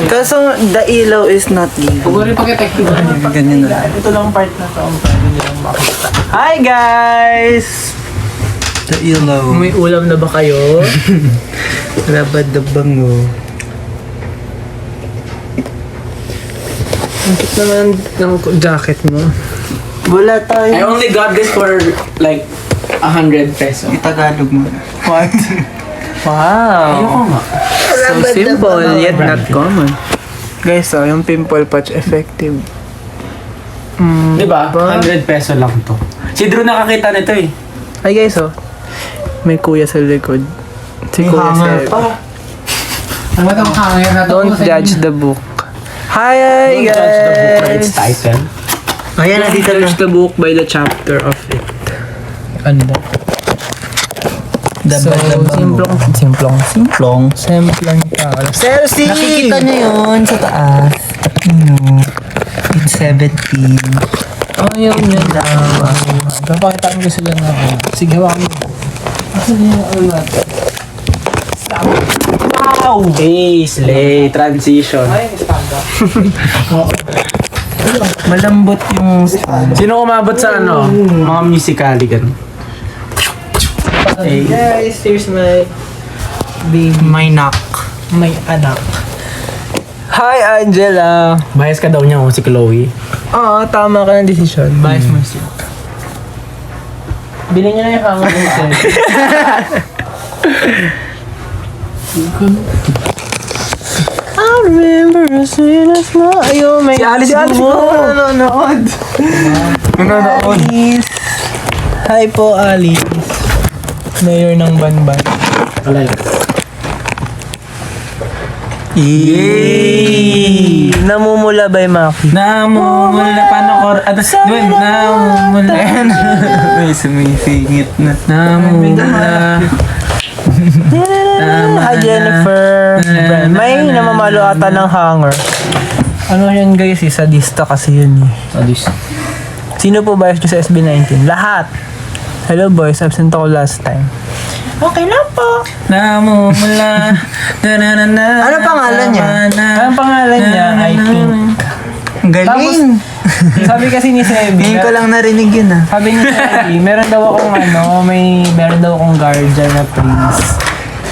Kaso, the ilaw is not giving. Huwag rin pag-effective. Ganyan na. Ito lang part na to ang pwede nilang makita. Hi guys! The ilaw. May ulam na ba kayo? Rabad the bango. Ang cute naman ng jacket mo. Wala I tayo. only got this for like 100 peso. Itagalog mo. What? Wow! Ayoko nga. So simple, yet not common. Guys, yung pimple patch effective. Diba? 100 peso lang to. Si Drew nakakita nito eh. Ay guys, may kuya sa likod. Si May Kuya hanger Seb. pa. Ano ba itong hanger na to? Don't judge the book. Hi Don't judge the book by its guys! title. Ayan, Don't nandito na. judge the book by the chapter of it. Ano ba? So, simplong ka. Celsius! Nakikita niyo yun sa taas. Ano? It's 17. Oh, yun. Papakitaan ko sila na ako. Sige, hawakan mo. Wow! Hey, slay. Transition. Malambot yung stand. Sino umabot sa ano? Mga musically ganun. Hey guys, here's my baby. May knock. My anak. Hi, Angela! Bias ka daw niya si Chloe. Oo, tama ka ng desisyon. Bias mo siya. Bilhin niyo na yung hanger mo siya. I remember as soon as my... Ayun, may... Si Alice Gumo. Nanonood. Nanonood. Alice. Hi po, Alice. Mayor ng Banban. Wala yun. Yay! Namumula by Maki. Namumula. Paano ko? Namumula. May sumisingit na. Namumula. Hi, Jennifer. May namamalo ata ng hanger. Ano yan guys, sadista kasi yun eh. Sadis. Sino po bias nyo sa SB19? Lahat. Hello boys, absent ako last time. Okay lang po. Namumula. Ano pangalan niya? Ang pangalan niya, I think. Ang galing! Sabi kasi ni Sebi. Ngayon ko lang narinig yun ah. Sabi ni Sebi, meron daw akong meron daw akong guardian na prince.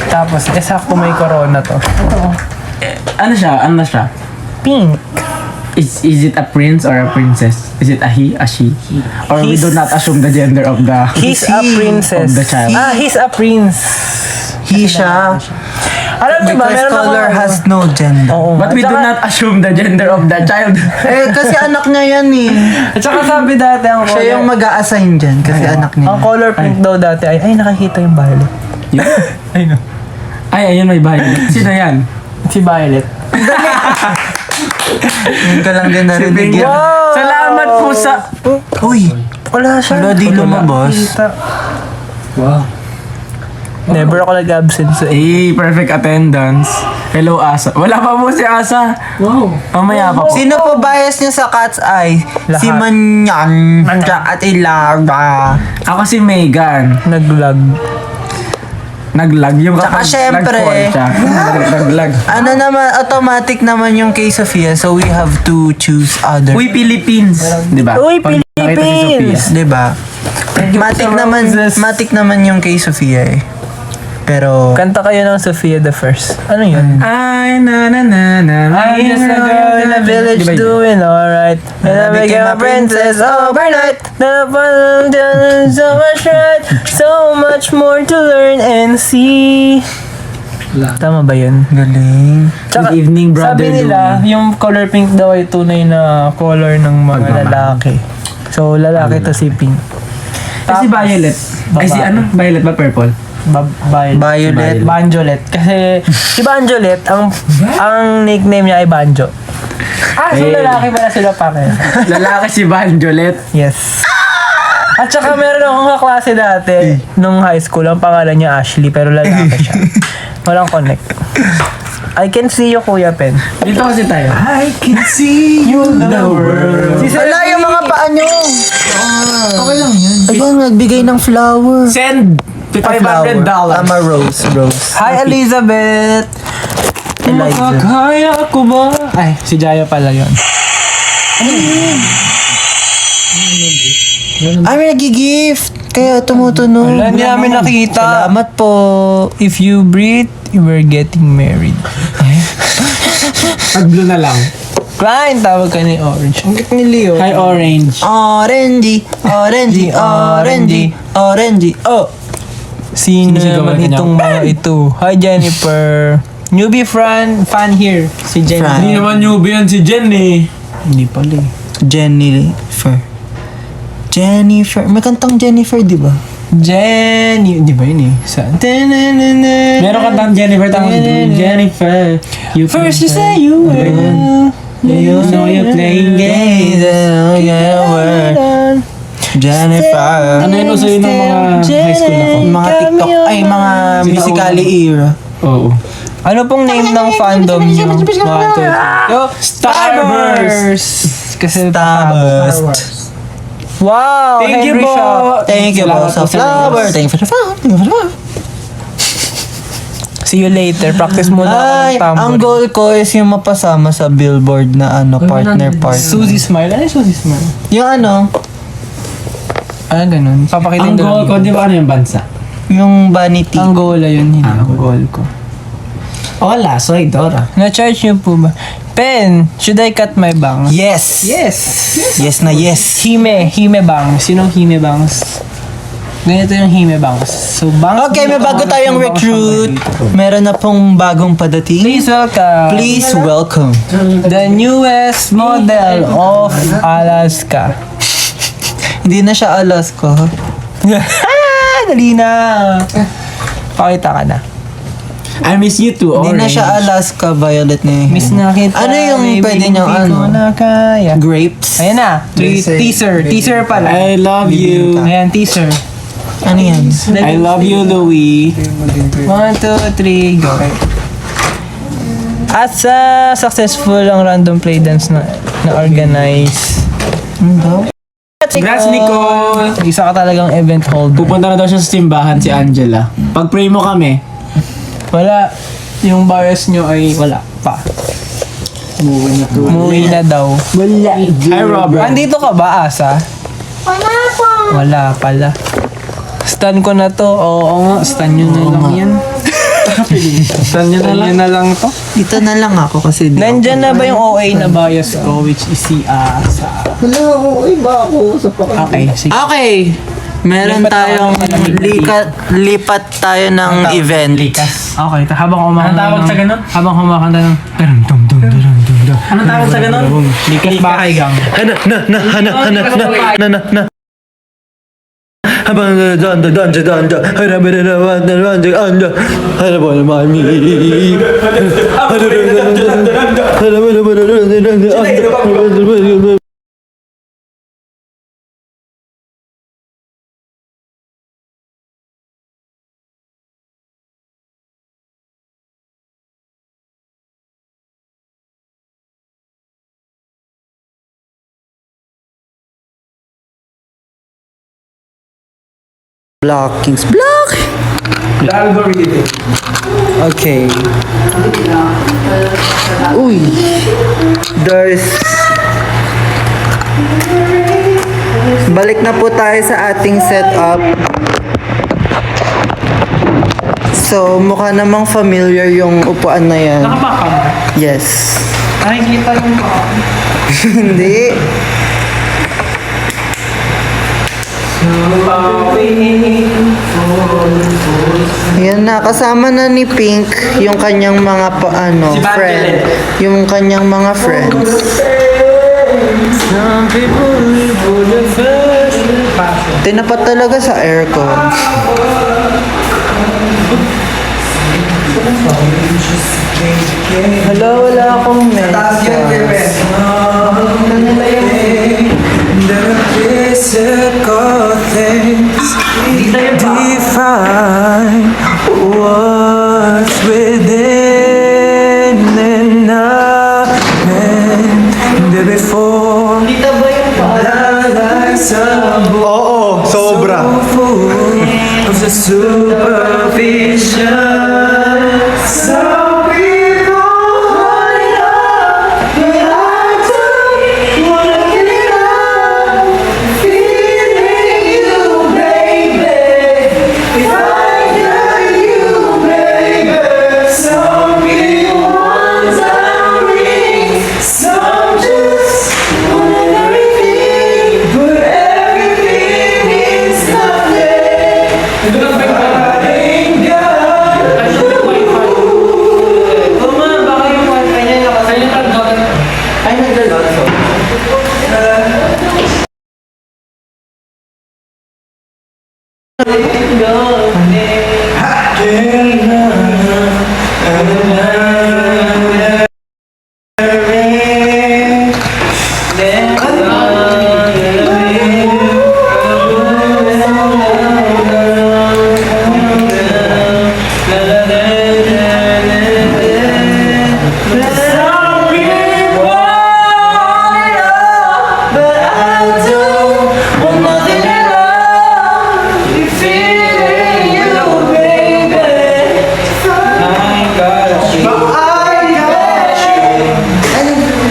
Tapos, sakto may corona to. Ano siya? Ano siya? Pink. Is it a prince or a princess? Is it a he, a she? Or we do not assume the gender of the... He's a princess. Of the child. He's a prince. He siya. Alam niyo ba, Because meron color akong... has no gender. Oo. But we do not assume the gender of the child. Eh, kasi anak niya yan eh. At saka sabi dati, ang color... Siya yung mag-a-assign dyan kasi anak niya. Ang color pink daw dati ay nakikita yung Violet. Ayun. Ay, ayun may violet. Sino yan? Si Violet. Ngayon ko lang din narinig yan. Wow! Salamat po sa... Uy! Wala siya. Wala, di lumabas. Nakikita. Wow. Never ako nag-absent sa Perfect attendance. Hello, Asa. Wala pa po si Asa. Wow. Mamaya pa po. Sino po bias niya sa Cat's Eye? Lahat. Si Manyan at Ilaga. Ako si Megan. nag-vlog. Naglag yung Tsaka syempre. Naglag. Ano naman, automatic naman yung kay Sofia, so we have to choose other. Uy, Philippines. Diba? Uy, Pag nakita si Philippines! Sophia. Diba? Matic naman yung kay Sofia eh. Pero, Kanta kayo ng Sofia the First. Ano yun? Ay, na na na na. I'm just a girl in a village Diba yun? doing alright. And I became a princess overnight. Then I found so much right, so much more to learn and see. Tama ba yun? galing. Tsaka, Good evening, brother sabi nila, yung color pink daw ay tunay na color ng mga Pagmamahal. lalaki. So, lalaki to si pink. Ay, si Violet. Ay, si babae. ano? Violet ba purple? Violet. Banjolet. Kasi, si Banjolet, ang nickname niya ay Banjo. So lalaki pala sila pare. Lalaki si Vanjolet. Yes. At saka meron akong kaklase dati, nung high school, ang pangalan niya Ashley, pero lalaki siya. Walang connect. I can see you, Kuya Pen. Dito kasi tayo. I can see you in the world. Wala yung mga paa nyo. Okay lang yun. Ayun, nagbigay ng flower. Send $500. Tama, Rose. Hi, Elizabeth! Eliza. Kaya ko ba? Ay, si Jaya pala yun. Ay, may nag-gift. Kaya tumutunog. Wala, hindi namin nakita. Salamat po. If you breathe, you were getting married. Pag blue na lang. Klein, tawag ka ni Orange. Ang cute ni Leo. Hi, orange. Orangey, orangey, orangey, orangey. Oh. Sino Sinisigawan naman ka niya? itong mga ito? Hi, Jennifer. Newbie fan here. Si Jennifer. Fran. Hindi naman newbie yan si Jen eh. Hindi pala eh. Jennifer. Jennifer. May kantang Jennifer, di ba? Jenny. Di ba yun eh? Meron kantang Jennifer tawag doon. Jennifer. You First you say you will. You know you're playing games. Jennifer. Ano yun uso yun ng mga high school ako? Mga TikTok, ay mga musically era. Oo. Ano pong name ng fandom nyo? Yo, Starburst! Kasi Starburst. Wow! Thank you Henry po. Shop. Thank you po Salamat sa po sa flower. Diyos. Thank you for the flower. Thank you for the flower. See you later. Practice muna Ay, akong ang tambourine. goal ko is yung mapasama sa billboard na ano, partner. Suzy Smile. Ano yung Suzy Smile? Yung ano, Ah, ganun. Papakita Ang yung goal ko, dalawang. di ba ano yung bansa? yung vanity. Ang goal yun. Hindi Ah, ang goal ko. Wala, soy Dora. Na-charge nyo po ba? Pen, should I cut my bangs? Yes. Yes! Yes na yes. Hime bangs. Sinong Hime bangs? Ganito yung Hime bangs. So, bangs. Okay, may bago tayong recruit. Meron na pong bagong padating. Please welcome. Please welcome. The newest model of Alaska. Hindi na siya Alaska. Dali na. Pakita ka na. I miss you too, Hindi na orange. siya Alaska, Violet na yun. Miss na kita. Ano yung baby, pwede niyang hindi ko ano? na kaya. Grapes. Ayan na. Teaser. Teaser pala. I love you. Ayan, teaser. Ano yan? I love you, Louie. 1, 2, 3, go. At sa successful ang random play dance na organize. Congrats, Nicole. Isa ka talagang event holder. Pupunta na daw siya sa simbahan si Angela. Pag-pray mo kami. Wala. Yung bias nyo ay wala pa. Umuwi na daw. Wala. Hi, Robert. Andito ka ba, Asa? Wala pala. Stan ko na to. Oo nga, stan nyo na lang yan. Stan nyo na lang to. Dito na lang ako kasi di Nandyan na ba yung OA na bias ko, which is si Asa? Hello, iba ako sa Okay, sige. Okay. Meron Lipat tayong tayo ng lipat tayo ng event. Okay, habang kumakanta. Anong tawag sa ganun? Habang kumakanta ng Anong tawag sa ganun? Likas ba kay Gang? Habang blockings. Block! Okay. Uy. There's... Balik na po tayo sa ating setup. So, mukha namang familiar yung upuan na yan. Nakabaka mo? Yes. Nakikita yung baka. Hindi. Yan na, kasama na ni Pink yung kanyang mga friend. Yung kanyang mga friends. Tinapat talaga sa aircon. Hala, wala akong message. Physical things define what's within and the before Oo, sobra. Of the superficial, some people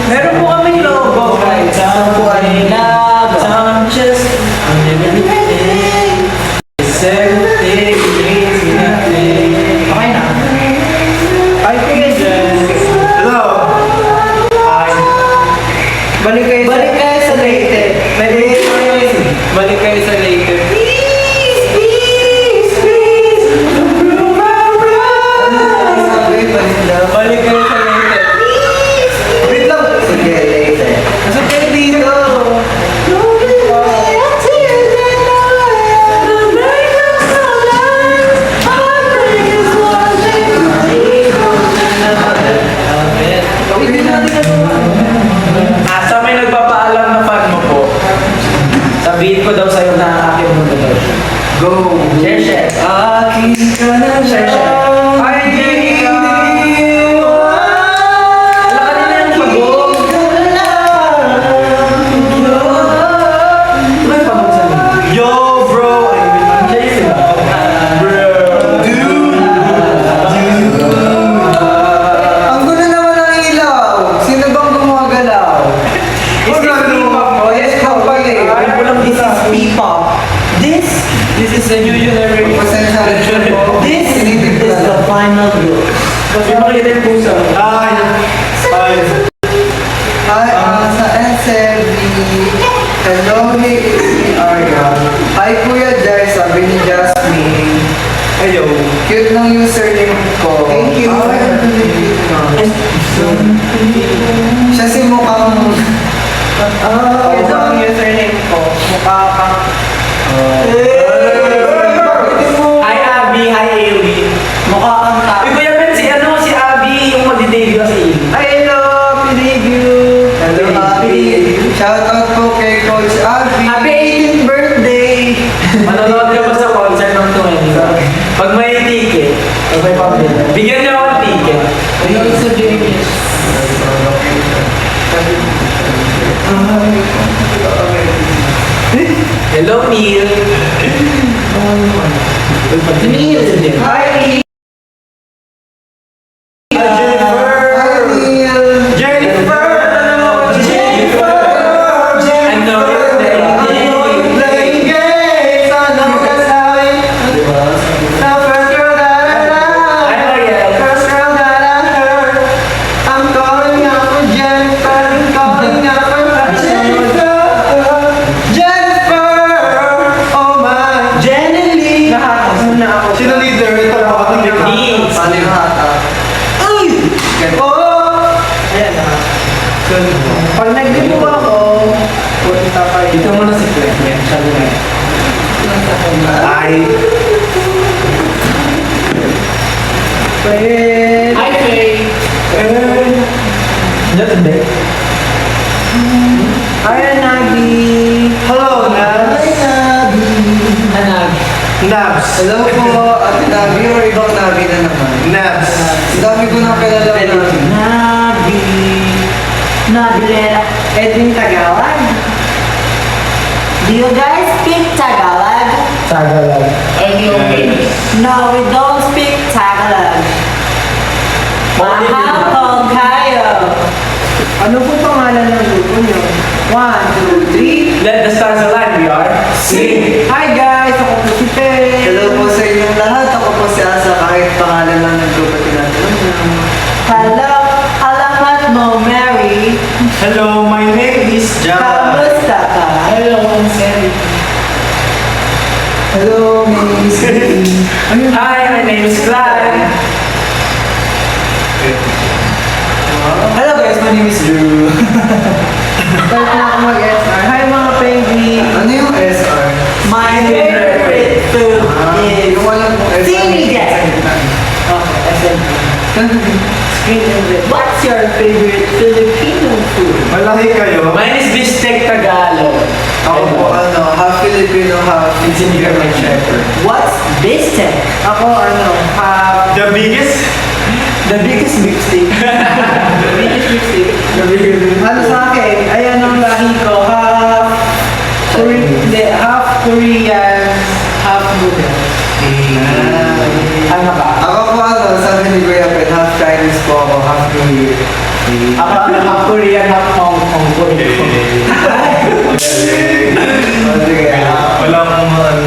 Meron po kaming logo, guys. Some just everything. Everything means nothing. Okay na. Ay, kuya Jen. Hello. Hi. Balik kayo sa later. Balik kayo sa later. Balik kayo sa later. Wait lang. Sige, later. Nasaan kayo dito? Asa may nagpapaalam na fan mo po? Sabihin ko daw sa'yo na akin mo na daw siya. Go. Share. Akin ka na share. Ay, hindi ka. Wala ka na yung pagod. May pagod sa mga. Yo, bro. Share sila. Ang gulo naman ng ilaw. Sino bang gumagalaw? Is this P-pop mo? Yes, pop eh. Ay, walang this is P-pop. This is the new generation. Pasensya na po. This is the final look. May makikita yung pusa. Hi. Hi. Hi, sa SLB. Hello, hey, it's me, Arya. Hi, Kuya Jai, sabi ni Jasmine. Hello. Cute ng username ko. Thank you. Siya si mukhang... Ito ang username ko. Mukha kang... Hi Abby, hi Ailey. Mukha kang tao. Uy, Kuya Ben, si Abby yung magdi-debut sa iyo. Hi, hello, Pinigyu. Hello, Abby. Shoutout po kay Coach Abby. Happy 18th birthday! Manonood ka ba sa concert ng 20? Pag may ticket, pag may pamilya, bigyan niyo ako ng ticket. Ayun sa James. Hello, Neil. Neil. Hi, Neil. Jennifer. I know you're playing. Playing games on the website. The first girl that I love. Hi, Mariel. First girl that I heard. I'm calling out for Jennifer. I'm calling out for Jennifer. Jennifer. Oh my. Jenny Lee. Nakakasun na ako. Sino leader? Ito ba? Neil. Paano yung hata? Oh! Ayan na. Pag nag-demo ako, punta pa Dito mo na si Clem. Yan, siya na. Ay. Hi, Faye. Diyan, hindi. Hi, Nagi. Hello, Nabs. Hi, Nagi. Hanag. Nabs. Hello po, Ate Nagi or ibang Nagi na naman. Nabs. Ang dami ko nang kilala Nagi. Nabi. Nabilera. Edwin Tagalog. Do you guys speak Tagalog? Tagalog. No, we don't speak Tagalog. Mahal kayo. Ano po pangalan ng grupo niyo? 1, 2, 3. Let the stars align, we are. Sing. Hi guys, ako po si Pe. Hello po sa inyong lahat. Ako po si Asa. Kahit pangalan lang ng grupo tinatanong. Hello, alamat mo, Mary. Hello, my name is John. Kamusta ka? Hello, I'm Sally. Hello, Miss. Hi, my name is Clyde. Hello guys, my name is Drew. Start na ako mag-SR. Hi mga penguin. Ano yung SR? My favorite food. Green and red. What's your favorite Filipino food? Malaki kayo. Mine is Bistec Tagalog. Ako po, half Filipino, half It's in German Shepherd. What's bistek? Ako, the biggest? The biggest mixtape. Biggest mistake. Ano sa akin? Ayan ang lahi ko. Half Korean, half Buddha. Ano ka? Ako po, sabi ni Kuya Ben, half Chinese po ako, half Korean. Ako half Korean, half Hong Kong. Sige. Walang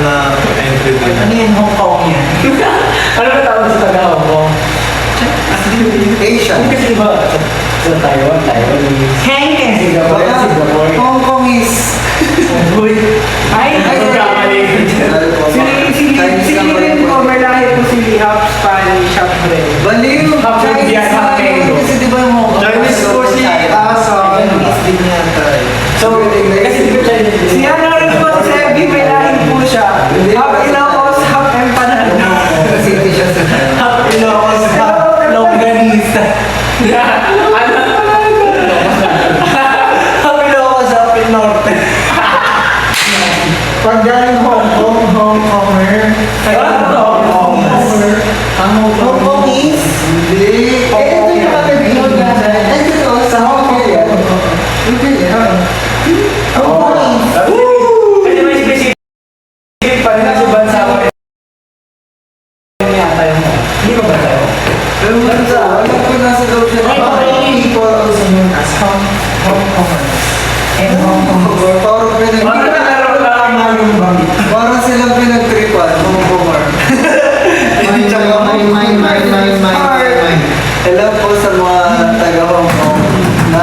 na entry Ano yan, Hong Kong yan? Ano ba tawag sa taga Hong Kong? Asian. Kasi diba sa Taiwan, Hengken. Singapore, Singapore. Hong Kong is... Ay, nagkamali. Sili rin po, may lahi po sili, half Spanish, half French. Baliw! Half Korean, half Mango. Kasi di ba yung Hong Kong? Chinese po si Asa. Chinese din yata eh. So, kasi di ba Chinese? Si ano rin po, si Evie, may lahi po siya. Half Ilocos, half Empanada. City siya sa China. Half Ilocos, half Longganisa. Ano? Half Ilocos, half Norte. Pag galing Hong Kong, Hong Konger. Hong Kong is? Hindi. Eh, ito yung kapag-inog na. Ay, ito, sa Hong Kong yan. Hindi yan. Hong Kong is? Kasi may specific pa rin kasi bansa ko rin yata yung hindi ba bansa ko? Pero bansa, alam ko nasa daw siya. People also known as Hong Kongers. And Hong Kong. Parang Parang nagkaroon lang Parang silang pinagtripan, Hong Konger. Hello po sa mga taga Hong Kong na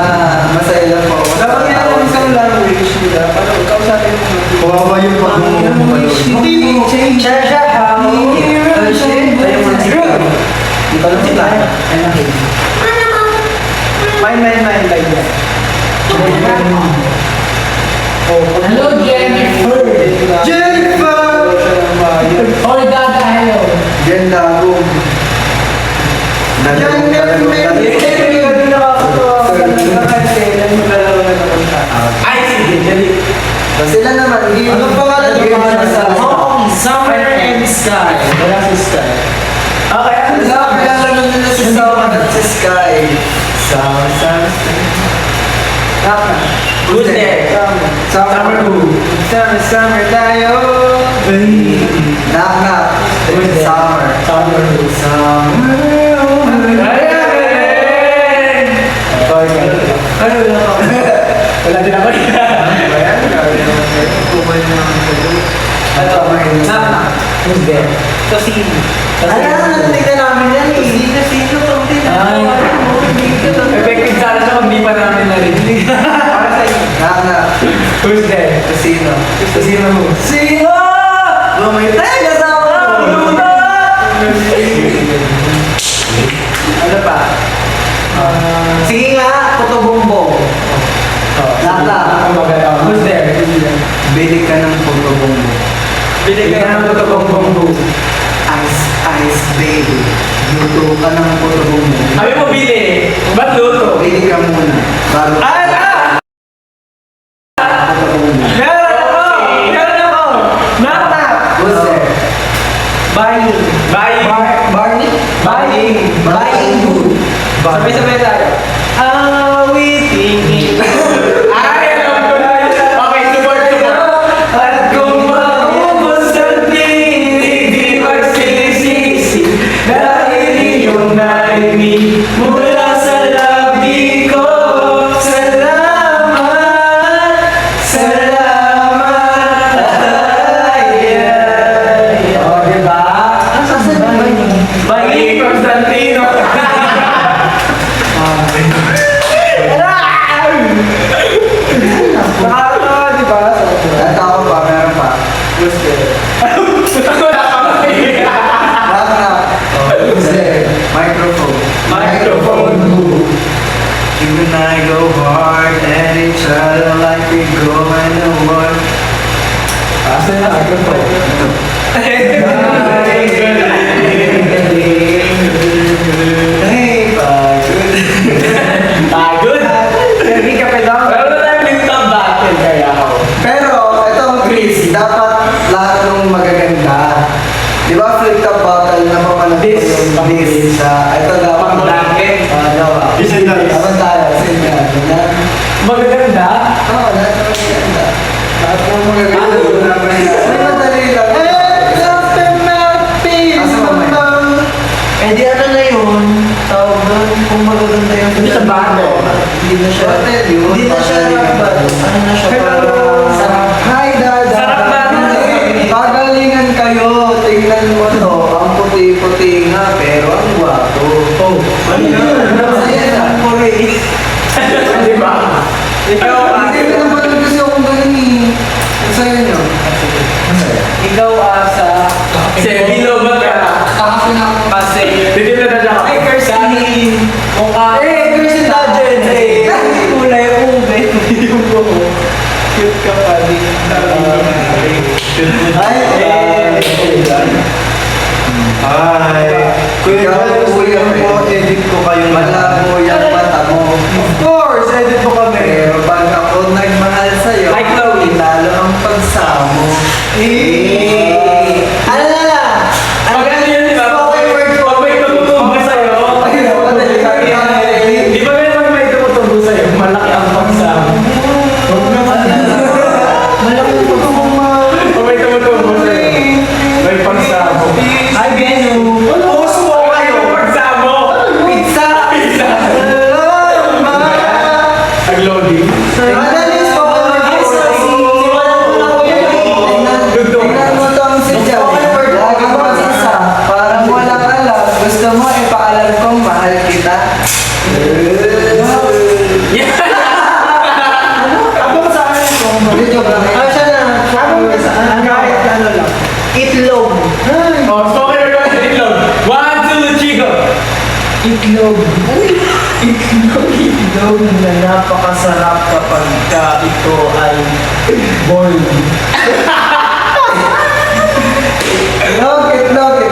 masaya lang po. Dapat nga ako isang language nila. Para kausapin mo. Kawawa yung Hindi, change. Di ba lang sila? Mine, like that. Hello, Jennifer. Jennifer! Hoy, Gaga, hello. Diyan lagong. Ay, sige, dali. Sila naman, anong pangalan yung sa Summer and Sky. Wala si Sky. Okay, ano sa Kilala nila si Summer at si Sky. Summer. Who's there? Summer who? Summer tayo. Knock knock. Who's there? Summer. Summer who? Summer. Wala din ako. Ito, who's there? Tosino. Tignan namin yan eh. Ay, effective sana siya kung di pa namin narinig. Para sa inyo. Knock knock. Who's there? Casino. Sino mo? Sino? Bumitay ka sa ako. Ano pa? Sige nga, puto-bumbong. Knock knock. Who's there? Bili ka ng pagkabong mo. Bili ka ng pagkabong mo. Ice baby. Luto ka ng pagkabong mo. Sabi mo bili. Ba't luto? Bili ka muna. Bago pagkabong mo. Meron ako! Nata! Who's there? Buying. Bye. Barney? Buying. Buying food. Sabay-sabay tayo. Awiting. Ay, alam ko na. Okay, support. At kung maubos ang tinig, di magsinisisi. Dahil iyong narinig mula sa labi ko. Salamat, salamat. Ay. O, diba? Buying Constantino. Nakakatawa, di ba? Tatawa pa, meron pa. Who's there? Knock knock. Who's there? Microphone. Microphone. Even I go hard at each other like we go in the war. Asa na microphone? Hey, bye. Tama tayo. Sige. Yan. Magaganda? Oo, lahat naman maganda. Lahat naman magaganda. Ay, madali lang. Asa mamay? Eh di ano na yun, tawag doon, kung magaganda yung Hindi siya bando. Hindi na siya, Hotel yun. hindi na siya bando. Ano na siya, parang sarap. Hi, Dada. Sarap ba? Pagalingan kayo. Tingnan mo to. Ang puti-puti nga, pero ang gwapo. Oh, ano yun? Masaya na. Di ba? Ikaw, Hindi ko naman kasi akong ganun eh. Ang saya nyo. ikaw asa. Kasi bilog ba ka? Kakapin ako. Kasi, hindi na siya. Ay, Kirsty. Mukha. Eh, Christian Dodgen, eh, kulay ube. Yung buho. Cute ka pa din. Ay, Hi. Kuya, Kuya, edit ko kayong malabo yung mata mo. Of course, edit mo kami. Pero pag ako nagmahal sa'yo, Hi, Chloe. lalo ang pagsamo. Ano na lang? Pag ano yun, di ba? Okay, word ko. Pag may tumutubo sa'yo, di ba may pag may tumutubo sa'yo, malaki ang pagsama. Malaki po Pag may tumutubo sa'yo, may pagsama. Hi, Benu. Post mo kayo, pagsama. Pizza! Pizza. Nag-loading. Madalis ko ako Tingnan mo to ang sadya. Lagi mo isa. Parang walang alam. Gusto mo ipaalam kong mahal kita. Abang sa akin ito. Video ba? Ah, siya na. Abang ka saan? Kahit ano lang. Itlog. Oh, spoken word on itlog. 1, 2, 3, go. Itlog. Itlog na napakasarap kapag ito ay boiled.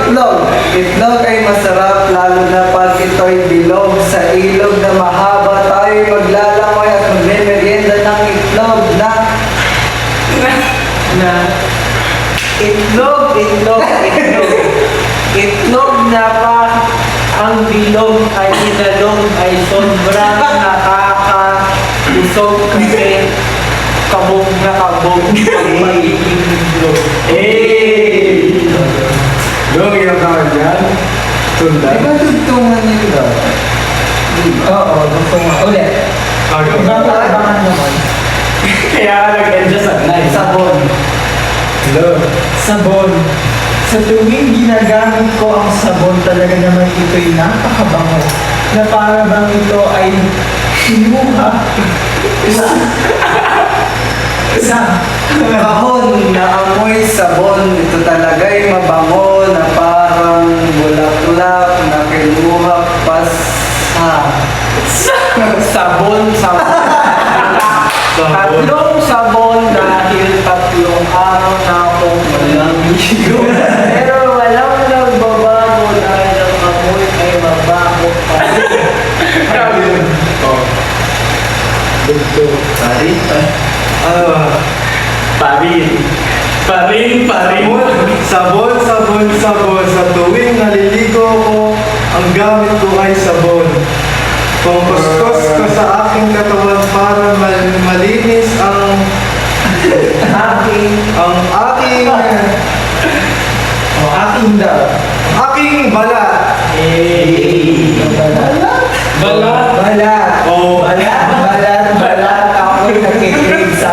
Itlog. Itlog ay masarap lalo na pag ito'y bilog sa ilog na mahaba. Tayo'y maglalangoy at magme-merienda ng itlog na Itlog. Itlog na pa ang bilog ay inalog ay sobrang nakaka-usog kasi kabog na kabog ang magiging itlog. Hey! Go, hirap naman dyan. Tunda. Di ba tugtungan yun daw? Oo, gusto nga. Ulit. Abangan naman. Kaya ka nag-adjust at night. Sabon. Hello. Sabon. Sa tuwing ginagamit ko ang sabon talaga naman ito'y napakabango na para bang ito ay sinuha. Kahon na amoy sabon. Ito talaga'y mabango na parang bulaklak na kinuha pa sa Sabon. Tatlong sabon dahil tatlong araw na akong malamigo. Pero walang nagbabago dahil ang amoy ay mabaho pa rin. Grabe yun. Oh. Dugto. Parin. Sabon. Sa tuwing naliligo ako, ang gamit ko ay sabon. Kung kuskus ko sa aking katawan para malinis ang aking aking balat. Balat. Oh, Balat ako nakikrib sa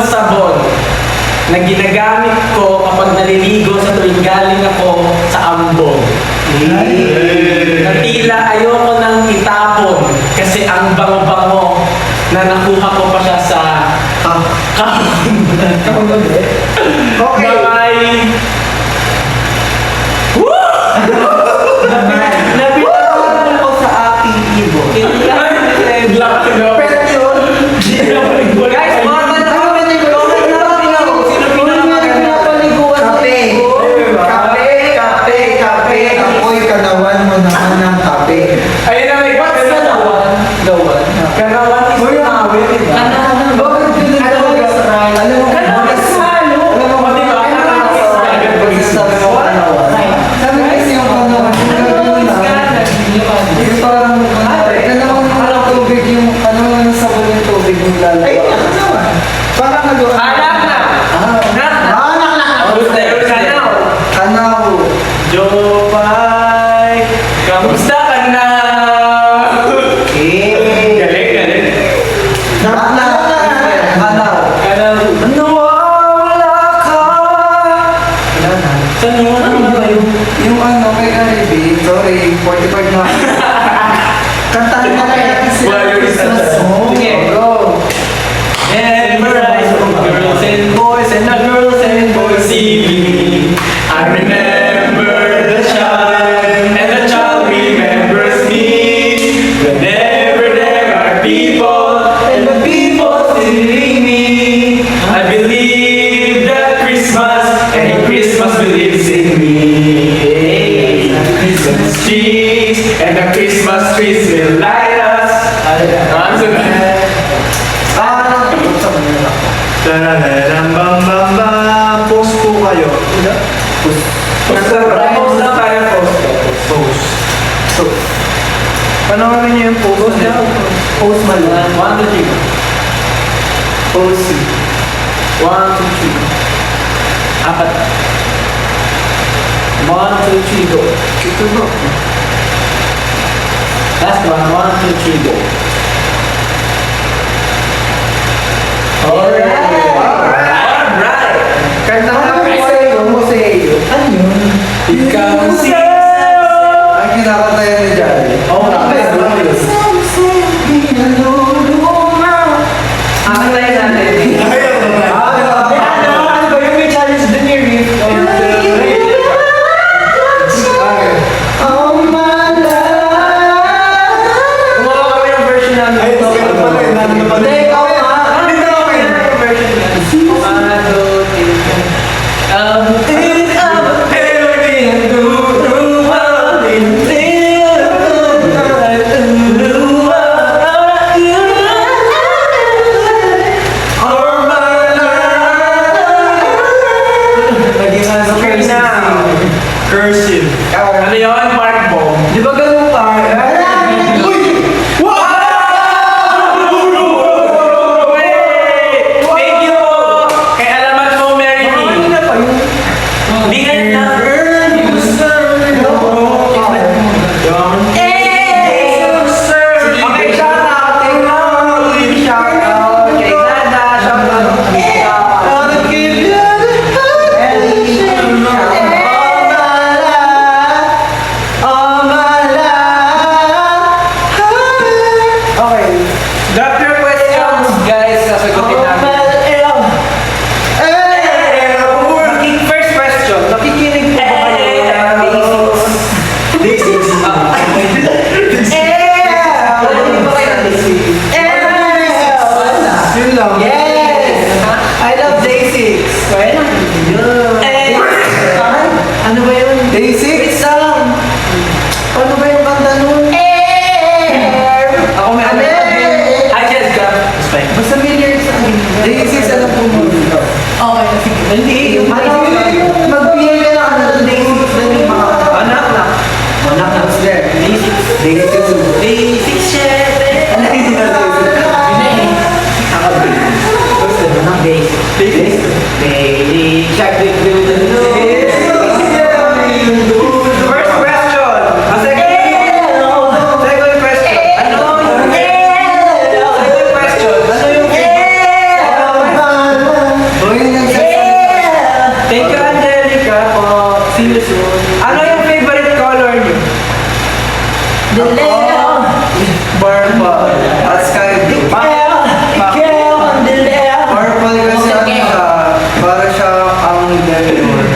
Sabon na ginagamit ko kapag naliligo sa tuwing galing ako sa ambon. Na tila ayoko nang itapon kasi ang bango-bango na nakuha ko pa siya sa kahon. okay. Nabitawan ko sa aking ibon. Guys, mga Amoy kanawan mo naman ng kape. ayun na may kanawan. Kanawan is nawin. Alam mo, Kanawan is halo. Alam mo, di ba? Kanawan is dagat Jopay, kamusta ka na? Galing. Nawawala ka. Saan mo na kayo? Yung ano, kay Caribe, sorry, 45 na. Kantahan na kaya Well, you're Sige, go. Memorize girls and boys and the girls and boys see me. I remember the child and the child remembers me. Whenever there are people and the people see me, I believe that Christmas and Christmas believes in me. Christmas trees and the Christmas trees will light us. I'm so glad. Tarararambambamba. Post po kayo. Post na tayo, post. Panoorin niyo yung post niya. Post man lang. 1, 2, 3. Post. 1, 2, 3. Apat. 1, 2, 3, go. Ito go. Last one. 1, 2, 3, go. Alright. Kantahan mo sa'yo. Ano yun? Ikaw si Ang kinakatayan ni Jari. Oo nga. Ang tayo natin. Ano ba yung may challenge dun yung riff? Gumawa kami ng version namin. Ay, sige, pala, Hindi, ikaw nga. Hindi ako yung version namin. Cursive. Ano yun? Mark bomb. Di ba ganun pa? Thank you po! Kay alamat mo, Mary Me. Hindi nga na. Okay, shout out. Shout out. Kay Nada, shout out. Okay. Drop your questions, guys. Sasagutin namin. First question. Nakikinig po ba kayo ng basics? Nakikinig ba kayo ng basics? Yun lang. Yes! I love Day 6. Ano ba yun? Day 6? Which song? Ano ba yung kanta nun? Ako may ano. Hi, Jessica. Basta may lyrics sa akin. Day 6, alam po mo. Okay, sige. Hindi. Yung Mag-PL ka na ano, Day 6 na yung mga anak na. anak na sila. Day 2. Day 6, syempre. Ano yung sinasabi? First question. Second question. Ano yung second question? Ano yung Thank you, Angelica, po. See you soon. Ano yung favorite color niyo? Purple. At sky blue. Purple kasi ano siya, para siya ang Demure.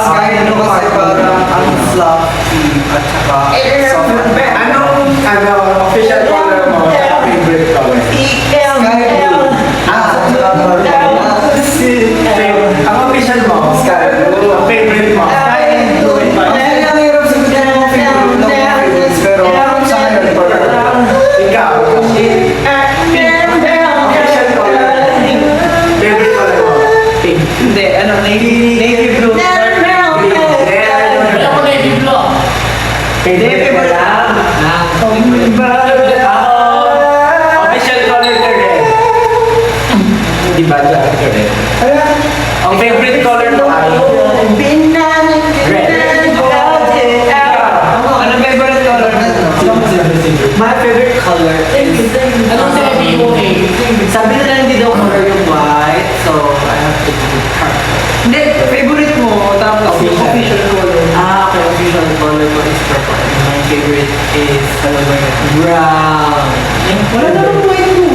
Sky blue kasi parang ang fluffy at saka soft. Anong official color mo? Favorite color? Sky blue. At saka purple. Ang official mo? Sky blue. Ang favorite mo? Ang hirap sagutin ng mga favorites, pero sa akin, purple. Ikaw? Official color? Favorite color mo? Pink. Hindi, ano, navy blue. Favorite mo lang? Official color ka red. Di ba? Ka red. Ang favorite color mo ay red. favorite is Brown. wala namang white mo.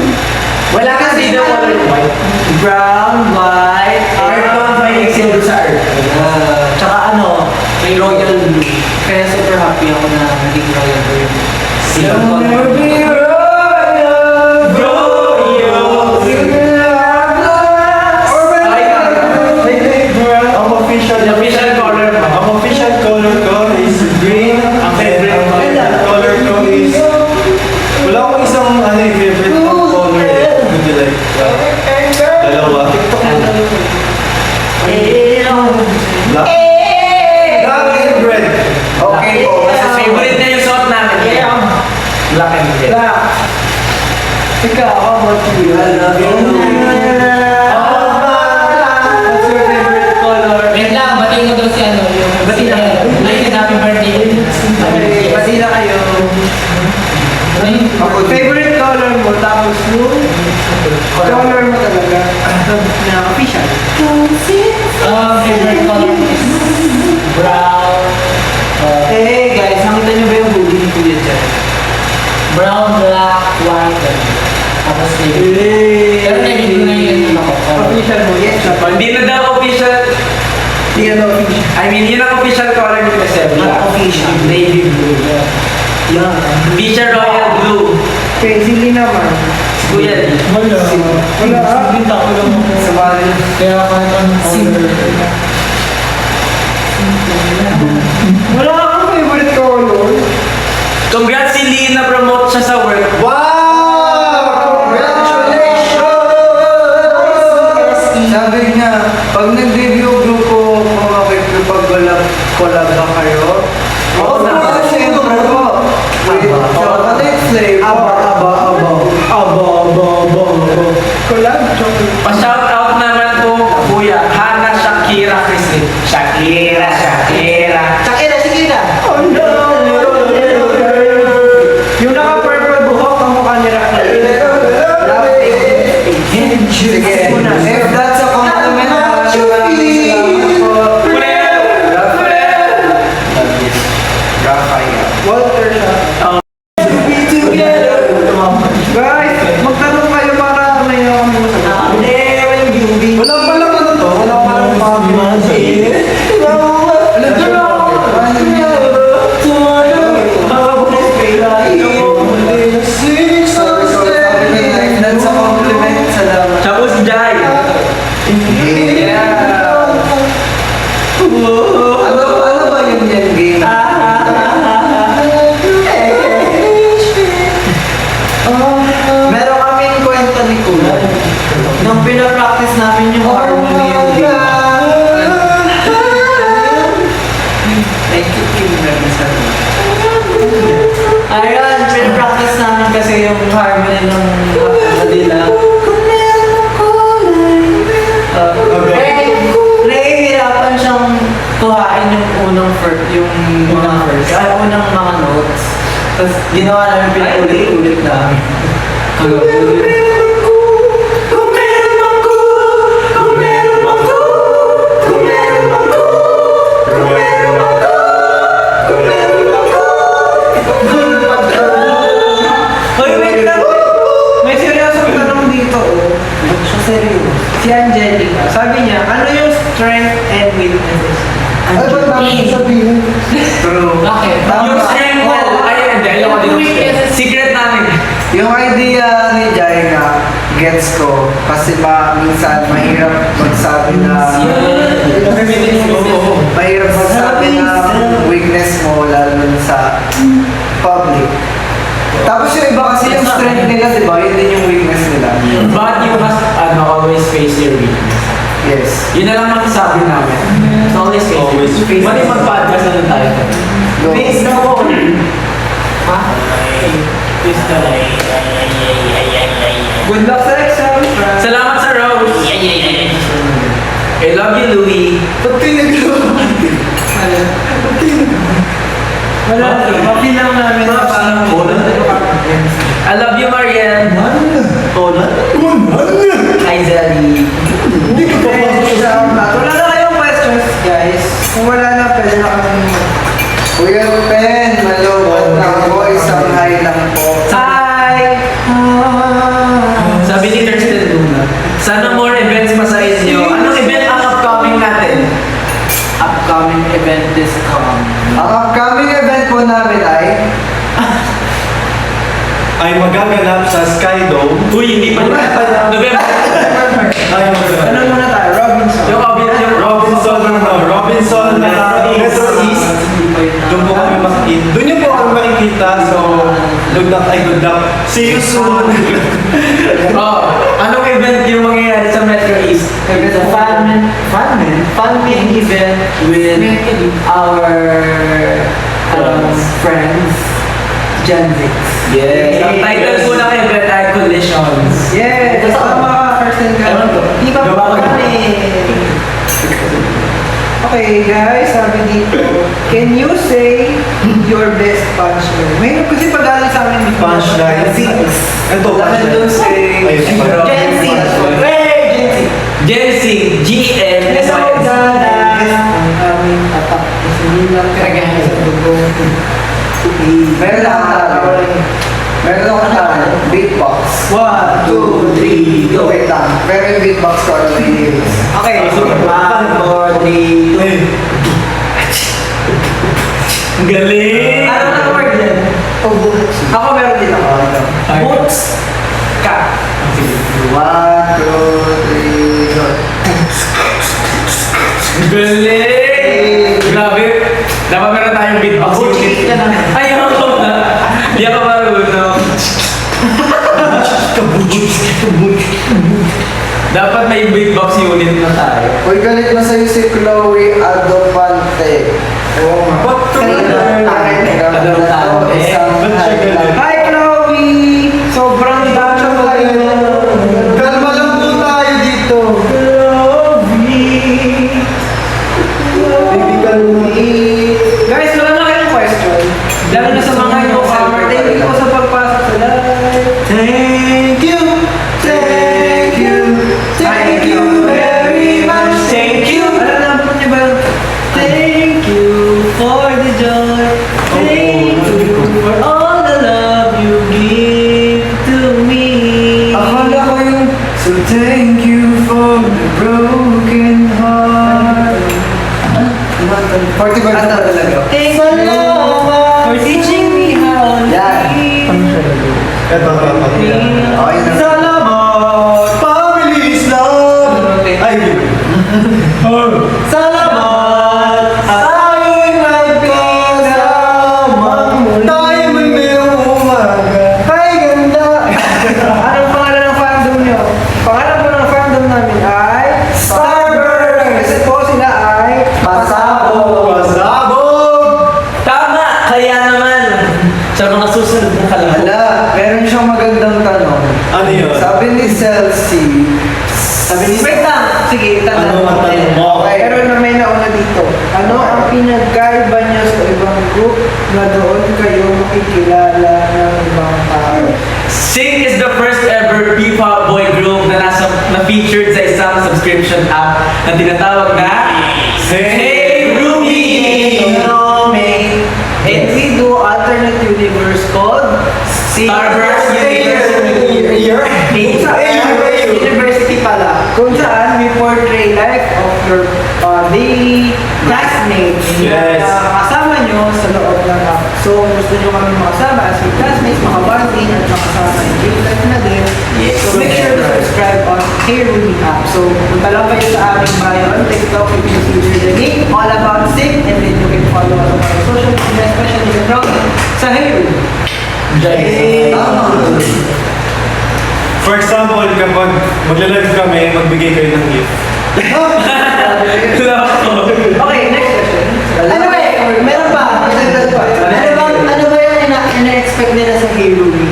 Wala kasi daw color white. Brown, white, Earth tone by excel sa Earth. tsaka ano, may royal blue. Kaya super happy ako na naging royal blue. Silang color. Ang official color ko is green. Ang favorite color ko is... Wala akong isang favorite color. Would you like? Dalawa. Black. Black and red. Okay po. Favorite na yung suot namin. Black and red. Ikaw, how about you? I love you. What's your favorite color? Wait lang, batiin ko daw si ano, yung... Batiin lang. Ay, happy birthday. Okay, pati na kayo. Ako, Favorite color mo, tapos yung color mo talaga na official. Favorite color is brown. Hey guys, nakita niyo ba yung hoodie ni Kuya dyan? Brown, black, white, tapos navy. Pero navy blue na yun ako. Official mo, yes. Hindi na daw official. Hindi ka na official. I mean, yun ang official color ni Kasem. Not official. Navy blue. Yan. Hindi siya royal blue. Okay, sili naman. Si Kuya D. Wala ah. Binta ko lang ako. Sabali. Kaya kahit anong color. Wala kang favorite color. Congrats si Lee na promote siya sa work. Wow! Congratulations! Sabi niya, pag nag-debut grupo, collab ba kayo? Oo naman, siyempre po. With chocolate flavor. Collab, chocolate. Pa-shout out naman po, Kuya, Hana Shakira Christine. Shakira. Shakira, Shakira. Oh no! Yung naka-purple buhok, ang mukha ni Rafael. Sige, if that's a compliment, maraming salamat po. Rafael. Walter siya. Be together. Guys, magtanong kayo para may kami masagot. Hindi, walang beauty. Wala palang ano to? Wala palang If that's a compliment, salamat. Tapos Jai. Ano ba yun yan game? Meron kaming kwento ni Kuya. Nung pinapractice namin yung harmony yung game. Ayun, pinapractice namin kasi yung harmony ng Manila. Nahihirapan siyang tuhain yung unang yung mga unang mga notes. Tapos ginawa namin pinaulit-ulit namin. Hoy, wait lang. May seryosong tanong dito. So, seryoso. Si Angelica, sabi niya, ano yung strength and weaknesses? True. Bakit? Yung strength mo, ay, hindi, ayoko din. Weaknesses. Secret namin. Yung idea ni Jai na gets ko kasi minsan mahirap magsabi na weakness mo lalo na sa public. Tapos yung iba kasi yung strength nila, di ba? Yun din yung weakness nila. But you must always face your weakness. Yes. Yun na lang masasabi namin. So always face. Mali mag-podcast na lang tayo. Face na po. Ha? Face na lang. Good luck sa exam. Salamat sa Rose. I love you, Louie. Wala. Mapilang namin na parang I love you, Marian. Hi, Zelly. Wala na kayong questions, guys. Kung wala na, pwede na kami Kuya Pen, maloban na ako, isang hi lang po. Hi! Sabi ni Thurston Luna, sana more events pa sa inyo. Anong event ang upcoming natin? Upcoming event this coming. Ang upcoming event po namin ay magaganap sa Sky Dome. Uy, hindi pa November. Ay, magaganap. Ano muna tayo? Robinson. Robinson Metro East. Doon po kami makikita. Doon niyo po kami makikita. So, good luck. See you soon. Oh, anong event yung mangyayari sa Metro East? It's a fun-making event with our friends, Gen Z. Yes. Ang title po ng event ay Collisions. Yeah, kasama ka, Kirsten ka. Ewan ko. Di ba Gawa ko. Okay guys, sabi dito, can you say your best punchline? May kasi pag-aaral sa amin dito. Punchline. Ito, Dahil doon say, Ayun. Gen Z. Hey, Gen Z. Gen Z. Hello, GN. guys. Ang aming tatak. Kasi lang kagahan sa dugo. meron akong talo. Meron akong talo. Beatbox. 1, 2, 3, go. Wait lang. Pero yung beatbox ko ano yung Okay, 1, 4, 3, 2. Hey, Ang galing! Ano ang word yan? Ako meron din ako. Boots. Ka. 1, 2, 3, go. Ang galing! Grabe! Dapat meron tayong beatbox unit. Yan na. Ayaw ko na! Hindi ako marunong. Dapat may beatbox unit na tayo. Uy, galit na sa'yo si Chloe Adopante. Oo nga. ba't Adopante. Isang Ba't siya galit? Hi, Chloe! Sobrang dami kayo. Kalma lang po tayo dito. Baby, kalma. Guys, meron na kayong question. Lalo na sa mga newcomer. Thank you po sa pagpasok sa live. Thank you! Thank you! Thank you very much! Thank you! Alam po niyo ba yun? Thank you for the joy. Thank you for all the love you give to me. Akala ko yung so thank you for the broken heart. 45 na talaga. Thank you for teaching me how to Yan. feel. Ito. Okay na. Salamat! Family is love. Ay, Salamat! Ako'y magkasamang muli. tayo may mayroong umaga. Ay, ganda! Anong pangalan ng fandom nyo? Pangalan po ng fandom namin ay Starburst! Kasi po sila ay Pasabog! Pasabog! Tama! Kaya naman! Sa mga susunod na kalaban. Hala, meron siyang magandang tanong. Ano yun? Sabi ni Celsi, Wait lang! Sige, Ano ang tanong mo? Okay. Pero na may nauna dito. Ano ang pinagkaiba niyo sa ibang group na doon kayo makikilala ng ibang tao? Sing is the first ever P-pop boy group na featured sa isang subscription app na tinatawag na Hey Ruby! And we do alternate universe called Starburst Kung saan, university pala. Kung saan we portray life of your daily classmates Yes. na kasama nyo sa loob ng app. So, kung gusto nyo kami makasama as your classmates, makabanding at makasama in real life na din. Yes. So, make sure to subscribe on Hey Ruby app. So, punta lang kayo sa aming bio on TikTok, you can see the link all about Sing, and then you can follow us on our social media, especially the blog sa Hey Ruby. For example, kapag magla-live kami, magbigay kayo ng gift. Okay, next question. Ano ba meron pa? Ano ba yung ina-expect nila sa Hey Ruby?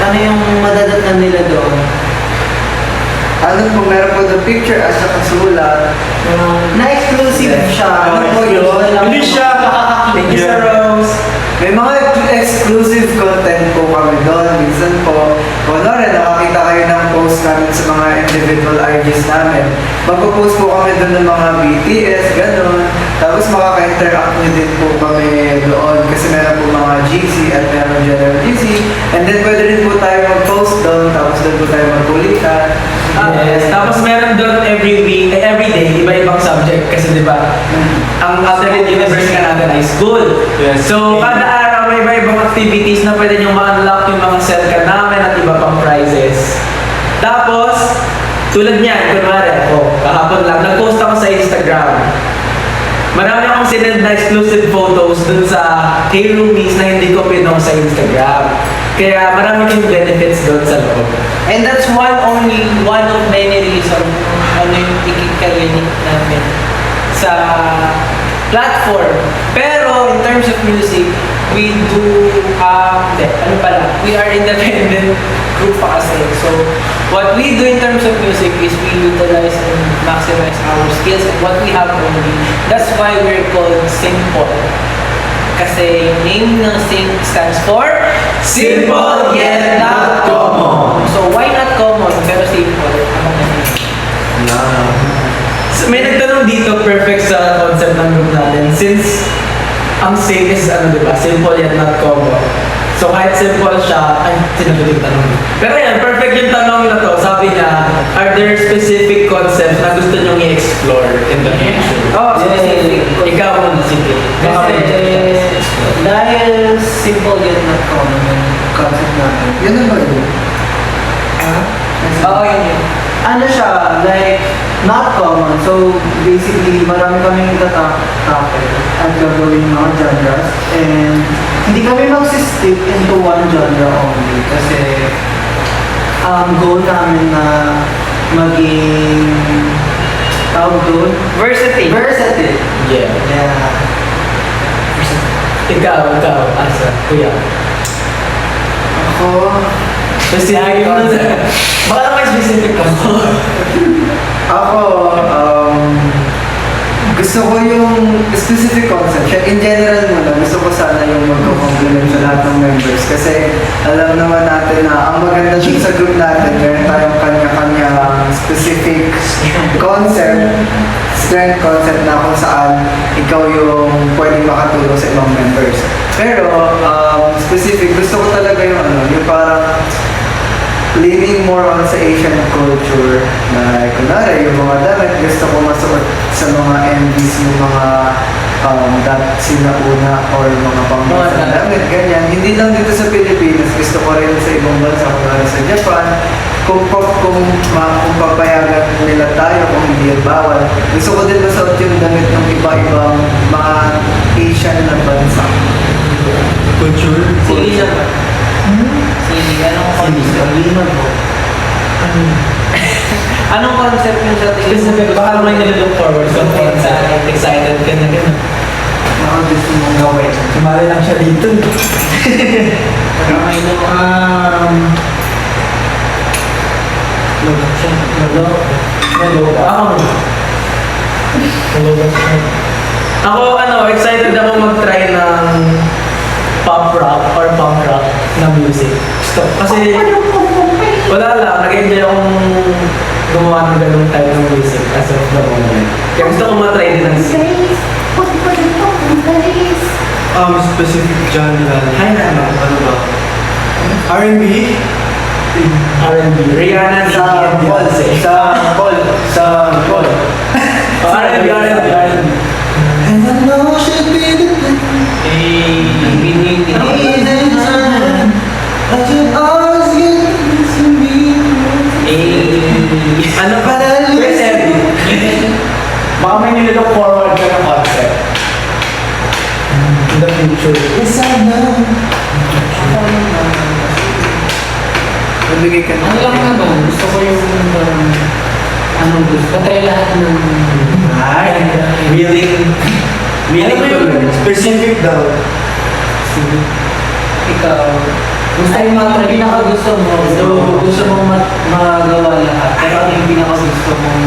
Ano yung madadatnan nila doon? ano po, meron po the picture at saka sulat. Na-exclusive siya. Ano po yun? Hindi siya. Thank you sa Rose. May mga exclusive content po kami doon. Minsan po, kunwari nakakita kayo ng post namin sa mga individual IGs namin. Magpo-post po kami doon ng mga BTS, gano'n. Tapos makaka-interact nyo din po kami doon kasi meron po mga GC at meron general GC. And then pwede rin po tayo mag-post doon, tapos doon po tayo magkulitan. Yes, tapos meron doon every day, iba-ibang subject kasi di ba? Ang alternate universe nga natin ay school. So, kada araw may iba-ibang activities na pwede nyo ma-unlock yung mga selka namin at iba pang prizes. Tapos, tulad niyan, kunwari ako, kahapon lang, nag-post ako sa Instagram. Marami akong sinend na exclusive photos dun sa K-Roomies na hindi ko pinost sa Instagram. Kaya marami kayong benefits doon sa loob. And that's one of many reasons ano yung ikika-unique namin sa platform. Pero in terms of music, we do, we are independent group pa kasi. So, what we do in terms of music is we utilize and maximize our skills and what we have only. That's why we're called Simple. Kasi yung name ng Sing stands for Simple yet not common. So, why not common? Pero simple. So, may nagtanong dito, perfect sa concept ng group natin. Since ang same is diba? Simple yet not common. So kahit simple siya, ay, sinagot yung tanong. Pero yan, perfect yung tanong na to. Sabi niya, are there specific concepts na gusto nyong i-explore in the future? Oh, specific. Ikaw muna, sige. Dahil simple yet not common yung concept natin. Yun na ba yun? Oo, yun yun. Ano siya, like, not common. So, basically, marami kaming topic at gagawin mga genres. And hindi kami mag-stick into one genre only. Kasi, goal namin na maging, tawag doon? Versatile. Versatile. Yeah. Yeah. Ikaw, asa, kuya. Ako, Specific concept. Baka naman specific ako. gusto ko yung specific concept. In general mo lang, gusto ko sana yung magko-complement sa lahat ng members. Kasi alam naman natin na ang maganda din sa group natin, meron tayong kanya-kanyang specific concept, strength concept na kung saan ikaw yung pwedeng makatulong sa ibang members. Pero, specific, gusto ko talaga yung yung parang leaning more on sa Asian culture na kunwari yung mga damit gusto ko masuot sa mga MVs ng mga sinauna or mga pangmasa na damit, ganyan. Hindi lang dito sa Pilipinas, gusto ko rin sa ibang bansa, kunwari sa Japan, kung papayagan nila tayo, kung hindi yan bawal. Gusto ko din masuot yung damit ng iba-ibang mga Asian na bansa. Culture. Sige siya ba? Sige, anong concept? Anong concept yung sa tingin mo? Specific, baka naman nila-look forward sa concept. Excited ka na gano'n. Mga gusto mong gawin. Sumali lang siya dito. I know. Ako, excited ako mag-try ng pop rock or punk rock na music. Gusto. Kasi, wala lang, nag-enjoy akong gumawa ng ganung type ng music as of the moment. Kaya gusto ko matry din ng Specific genre. Ay, ano? Ano ba? R&B? R&B. Rihanna, Nicki, and Beyonce. R&B. And I know she'll be the I should always get to me. Ano pa na? Baka may nililook forward ka ng concept. In the future. Yes, I know. Nabigay ka na. Ano lang naman, gusto ko yung anong gusto. Patry lahat ng Ay, willing to learn. Specific daw. ikaw. Gusto mo yung pinaka-gusto mo. So, gusto mong magawa lahat. Pero ano yung pinaka-gusto mong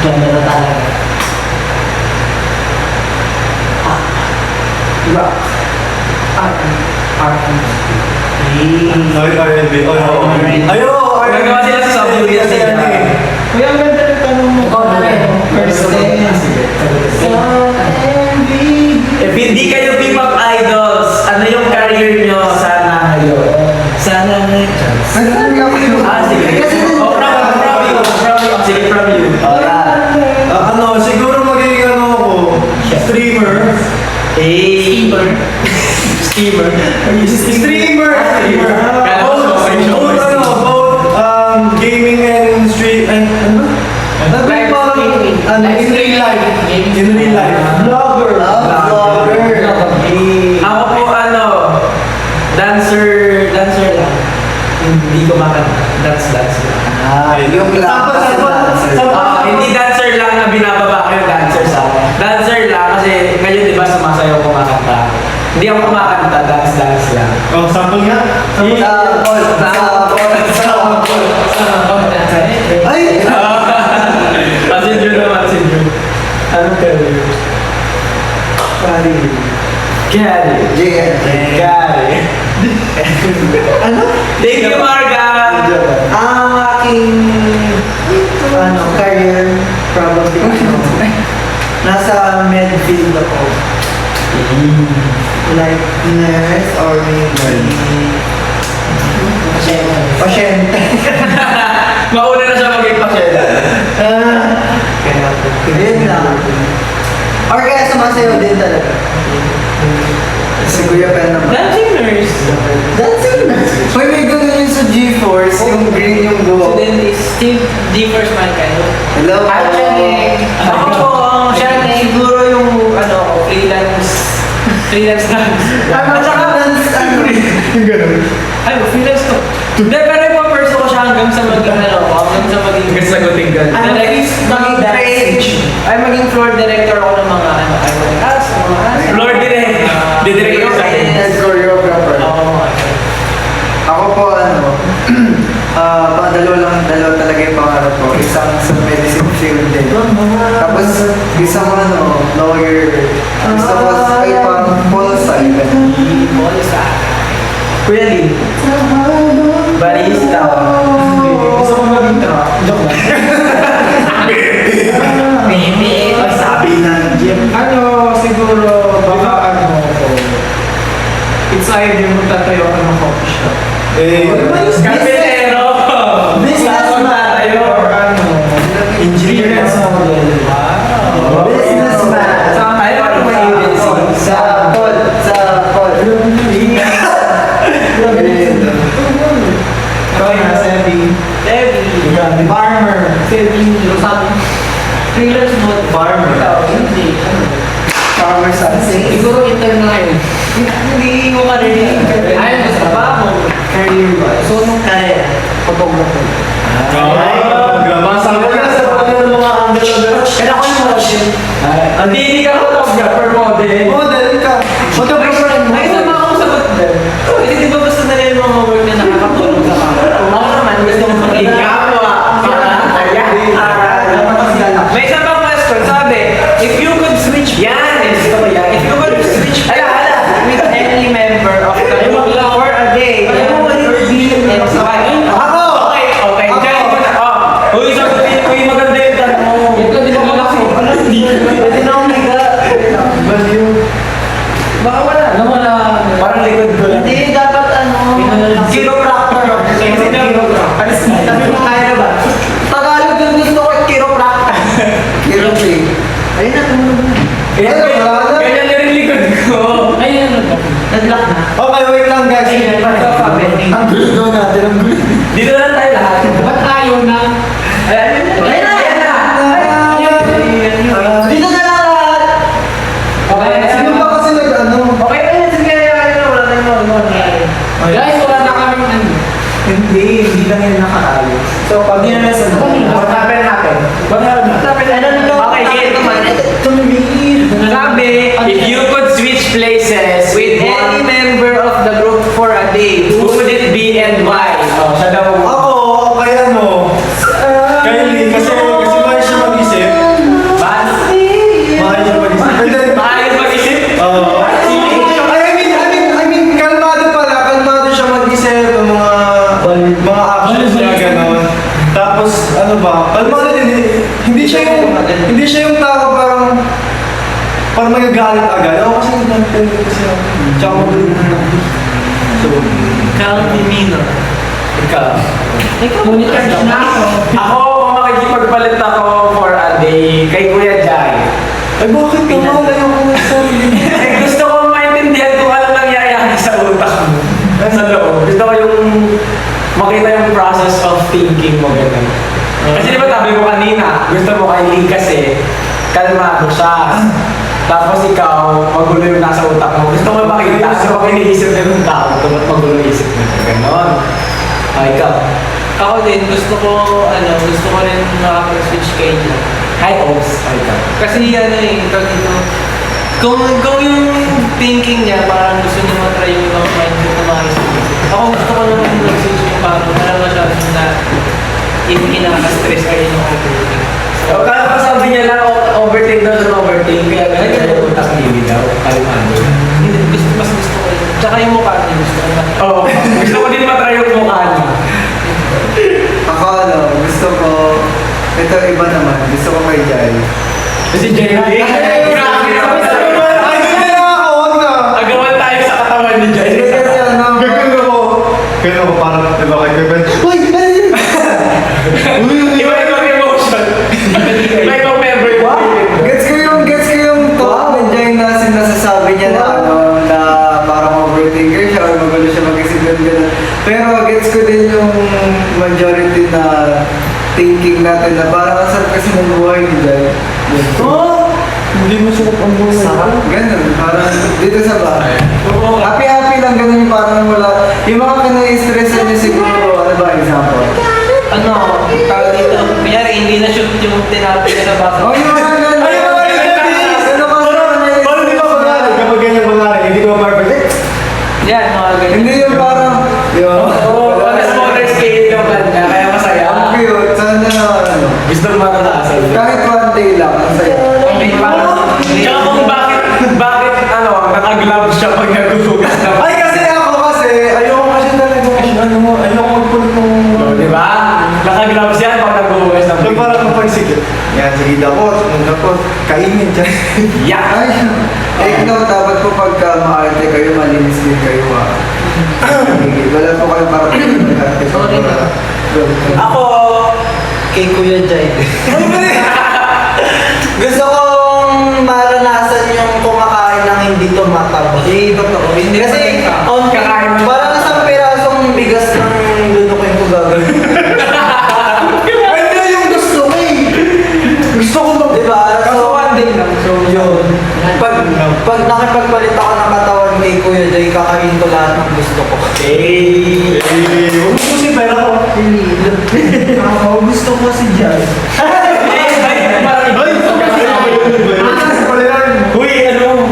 genre talaga? Rock. R&B. Ayo! Nagawa sila sa subway kasi ano eh. Kuya, ang ganda ng tanong mo. Ikaw na rin. If hindi kayo P-pop idols, ano yung career nyo sana ngayon? Sana ngayon. Sige. Oh, from you. Sige, from you. Siguro magiging ako, streamer. Steamer. Streamer! Both gaming and stream and in real life. In real life. Vlogger. Ako po dancer lang. Hindi ko dance lang. Yung Hindi dancer lang na binababa ko yung dancer sa akin. Dancer lang kasi ngayon di ba sumasayaw kumakanta. Hindi ako kumakanta, dance lang. Oh, sample nga. Ay! Si Jun naman, si Jun. Anong career? Gary. Ano? Thank you, Marga! Ang aking career probably nasa med field ako. Like nurse or maybe pasyente. Mauna na siya maging pasyente. Yun lang. Or kaya sumasayaw din talaga. Si Kuya Pen naman. Dancing nurse. Dancing nurse. Uy, may ganun yun sa GeForce, yung green yung So buhok. then is Steve D. First man kayo. Hello? Ako po, siya siguro yung freelance dance. At saka dance, Yung ganun. Ay, freelance to. Hindi, pero yung person ko siya hanggang sa maging Hanggang sa guting gan. maging ay maging floor director ako ng mga Lord Direk. Didirector sa akin. and choreographer. Ako po, dalawa talaga yung pangarap ko. Isang sa medicine field din. Tapos, isang lawyer. Isa ko ay parang pol-sci. Kuya Lee. Barista. Gusto ko maging truck. Joke lang. Sabi ng gym. Siguro, baka it's either magtatayo ka ng coffee shop. Kapitero. Businessman. Tayo. Or Engineer. Businessman. Tayo ano may agency. Sa Paul. Farmer. freelance mo. Farmer. Hindi. Farmer something. Siguro intern na yun. Hindi mo marinig. Ayun, basta ba mo? Career ba? So, nung kaya, photographer. Sample nga sa pagkakita ng mga angle. Kaya ako yung model. Hindi ka photographer model. Model ka. Photographer and model. Ay, isa ba ako sagot din? Kasi di ba gusto nila yung mga work na nakakatulong sa camera? Ako naman, gusto ko maging Ikaw May isa pang question, sabi, if you could switch places, if you could switch places with any member of the group for a day, who would it be and why? Ako! Okay. Diyan mo na. Uy, sagutin ko yung maganda yung tanong. Ito, di ba ako? Pwede na akong higa. Baka wala. Wala. Parang likod ko lang. Hindi, dapat chiropractor. Sabi mo, kaya na ba? Tagalog yung gusto ko, chiropractor. Chiropractor. Ayun na, tumunog na. Ganyan na rin likod ko. Ayun, nag-lock na. Okay, wait lang guys. Ang gulo natin, ang gulo. Dito lang tayo lahat. Ba't ayaw na? Ayan na. Dito na lahat! Okay, Sino ba kasi nag-ano? Okay na yun, sige, ayun na, wala tayong mga Guys, wala na kaming ano. Hindi lang yan nakaayos. So, pag yun na sa Pag-happen natin. Okay, sige. Sabi, If you could switch places with any member of the group for a day, who would it be and why? Oh, siya daw. Ako, kaya Kylie, kasi mahal siya mag-isip. Paano? Mahal siya mag-isip. And then, Maayos mag-isip? I mean, kalmado siya mag-isip ng mga actions niya, gano'n. Tapos, kalmado din, hindi siya Tsaka magaling na. Count minor. Ikaw. Monitor na ako. Ako, kung makikipagpalit ako for a day kay Kuya Jai. Ay, bakit ka mahal? Ayaw ko na sarili. Eh, gusto ko maintindihan kung ano nangyayari sa utak mo. Sa loob. Gusto ko yung makita yung process of thinking mo ganun. Kasi di ba sabi mo kanina, gusto mo kay Lee kasi kalmado siya. Tapos ikaw, magulo yung nasa utak mo. Gusto ko makita ano ang iniisip ng tao. Ba't magulo yung isip mo? Ganon. Ikaw. Ako din, gusto ko rin makapag-switch kay Jan. Hi, Ops. Ikaw. Kasi ito dito, kung yung thinking niya, parang gusto niya matry yung ibang mindset na mga isip. Ako gusto ko naman mag-switch yung parang masyado na inaka-stress kayo yung overthinking. O, kaya sabi niya lang, overthink daw sa overthink. Kaya ganyan yung utak ni Lee daw. Kalmado. Hindi, mas gusto ko yun. Tsaka yung mukha niya, gusto ko matry. Oo. Gusto ko din matry yung mukha niya. Ako gusto ko, ito iba naman, gusto ko kay Jai. Kasi Jay Lee. Grabe naman sa Ay, hindi na ako. Huwag na. agawan tayo sa katawan ni Jay. Kasi Gagano ko. Gagano ko parang, diba kay Kevin? Uy! Iba-ibang emotion. Iba-ibang memory. gets ko yung thought ni Jai na sinasasabi niya na na parang overthinker siya or magulo siya mag-isip ng gano'n. Pero gets ko din yung majority na thinking natin na parang ang sarap kasi ng buhay ni Jai. Hindi mo sarap ang buhay. Sarap? Ganun, parang dito sa bahay. Happy-happy lang, ganun yung parang wala. Yung mga kina-stressan niya siguro, ano ba example? Tawag dito, kunyari hindi na shoot yung tinapin niya sa basa. Oh, yung mga ganun! Ay, yung mga ganun! Ano ka Paano di ba mangyari? Kapag ganyan mangyari, hindi ko perfect. Yan, mga ganyan. Hindi yung parang, yun. Oo, on a smaller scale yung kanya, kaya masaya. Ang cute, sana na ano. Gusto mo matatasan. Kahit one day lang, ang saya. Okay, parang, tsaka kung bakit, naka-gloves siya pag nagugugas na. Ay, kasi ayoko kasi talaga ayoko magpulit ng... Di ba? Naka-gloves yan pag nagugugas na. Yung parang kapag sige. Yan, sige dapot, kainin dyan. Yeah! Ay, ikaw dapat po pagka maarte kayo, malinis din kayo wala po kayo para pag-arte. Sorry na. Ako, Kay Kuya Jai. gusto kong maranasan yung kumakain ng hindi tumataba. Totoo. Kasi, Kakain mo. parang isang pirasong bigas ng luno ko yung gagawin. Hindi yung gusto ko eh. Gusto ko ba? Diba? Kaso one day lang. So, Yun. Pag nakipagpalit ako ng katawan kay Kuya Jay, kakain ko lahat ng gusto ko. Hey! Huwag ko si Pera ko. Ako, gusto ko si Jai. Uy,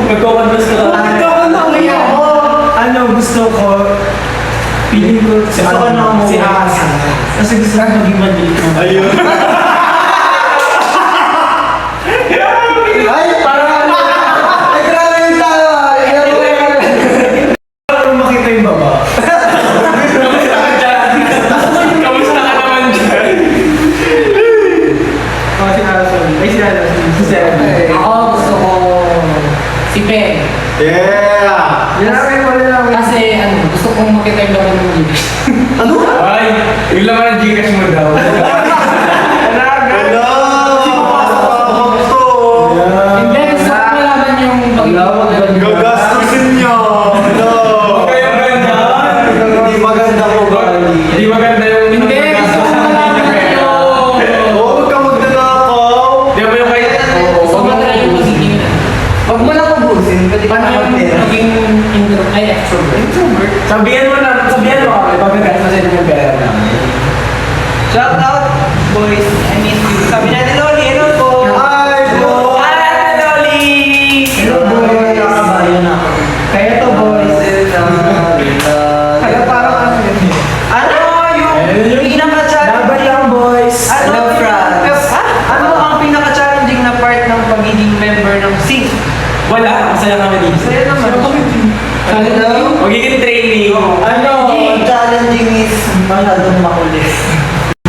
nagko-converse ka lang. Ano gusto ko? Piling ko si Asa. Kasi gusto ko maging maliit. Ayun. Ay, parang... Ay, grabe yung tayo. Para makita yung baba. Kamusta ka dyan? Kamusta ka naman dyan? Ako gusto ko si Pen. Yeah! Kasi gusto kong makita yung laman ng Gcash. Ay, yung laman ng Gcash mo daw. Hello! Hindi, gusto ko malaman yung magiging Gagastusin nyo! Hello! Kaya ganda. Hindi maganda ko ba? Hindi maganda yung... Hindi, gusto ko malaman yung... Huwag ka magnanakaw! Di ba yung kay... Gusto ko malaman yung magiging... Huwag mo lang ubusin, pwede pa Paano naman yung pera. maging extrovert? Introvert. Sabihan mo kami pag nagkakasin yung pera namin. Shout out, boys. I miss you. Sabi natin, Loli, hello po. Hi, bro! Hi, Loli! Hello, boys! Nakakabayan ako. Kaya to, boys. Kaya parang ano yun? Ano yung pinaka-challenge? Laban lang, boys. Ano Love France. Ano ang pinaka-challenging na part ng pagiging member ng SING? Wala, masaya kami dito. Saya naman. Ano? Magiging training. Ano? Ang challenging is masyadong makulit.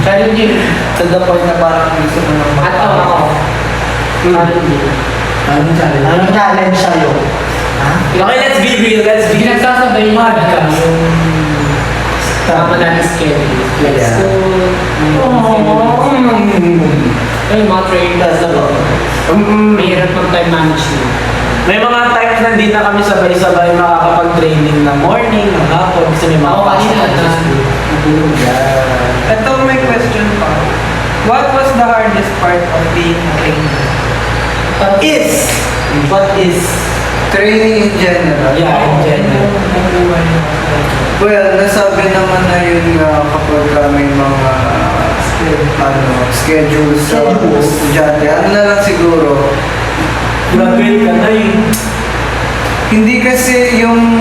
Challenging. To the point na parang gusto mo nang At ako. Challenging. Anong challenge sa'yo? Okay, let's be real. Let's be real. Pinagsasabay yung Podcast. tama na ng schedule. Like Yeah. school, yung mga trainers, mahirap mag-time management. May mga times na hindi na kami sabay-sabay makakapag-training ng morning, ng hapon, kasi may mga Oo, pasok kanina ako sa na. school. Ito may question pa. What was the hardest part of being a trainer? What is? Training in general. Yeah, in general. Well, nasabi naman na yun nga kapag may mga schedules sa estudyante. Ano na lang siguro, Graduate ka na eh. hindi kasi yung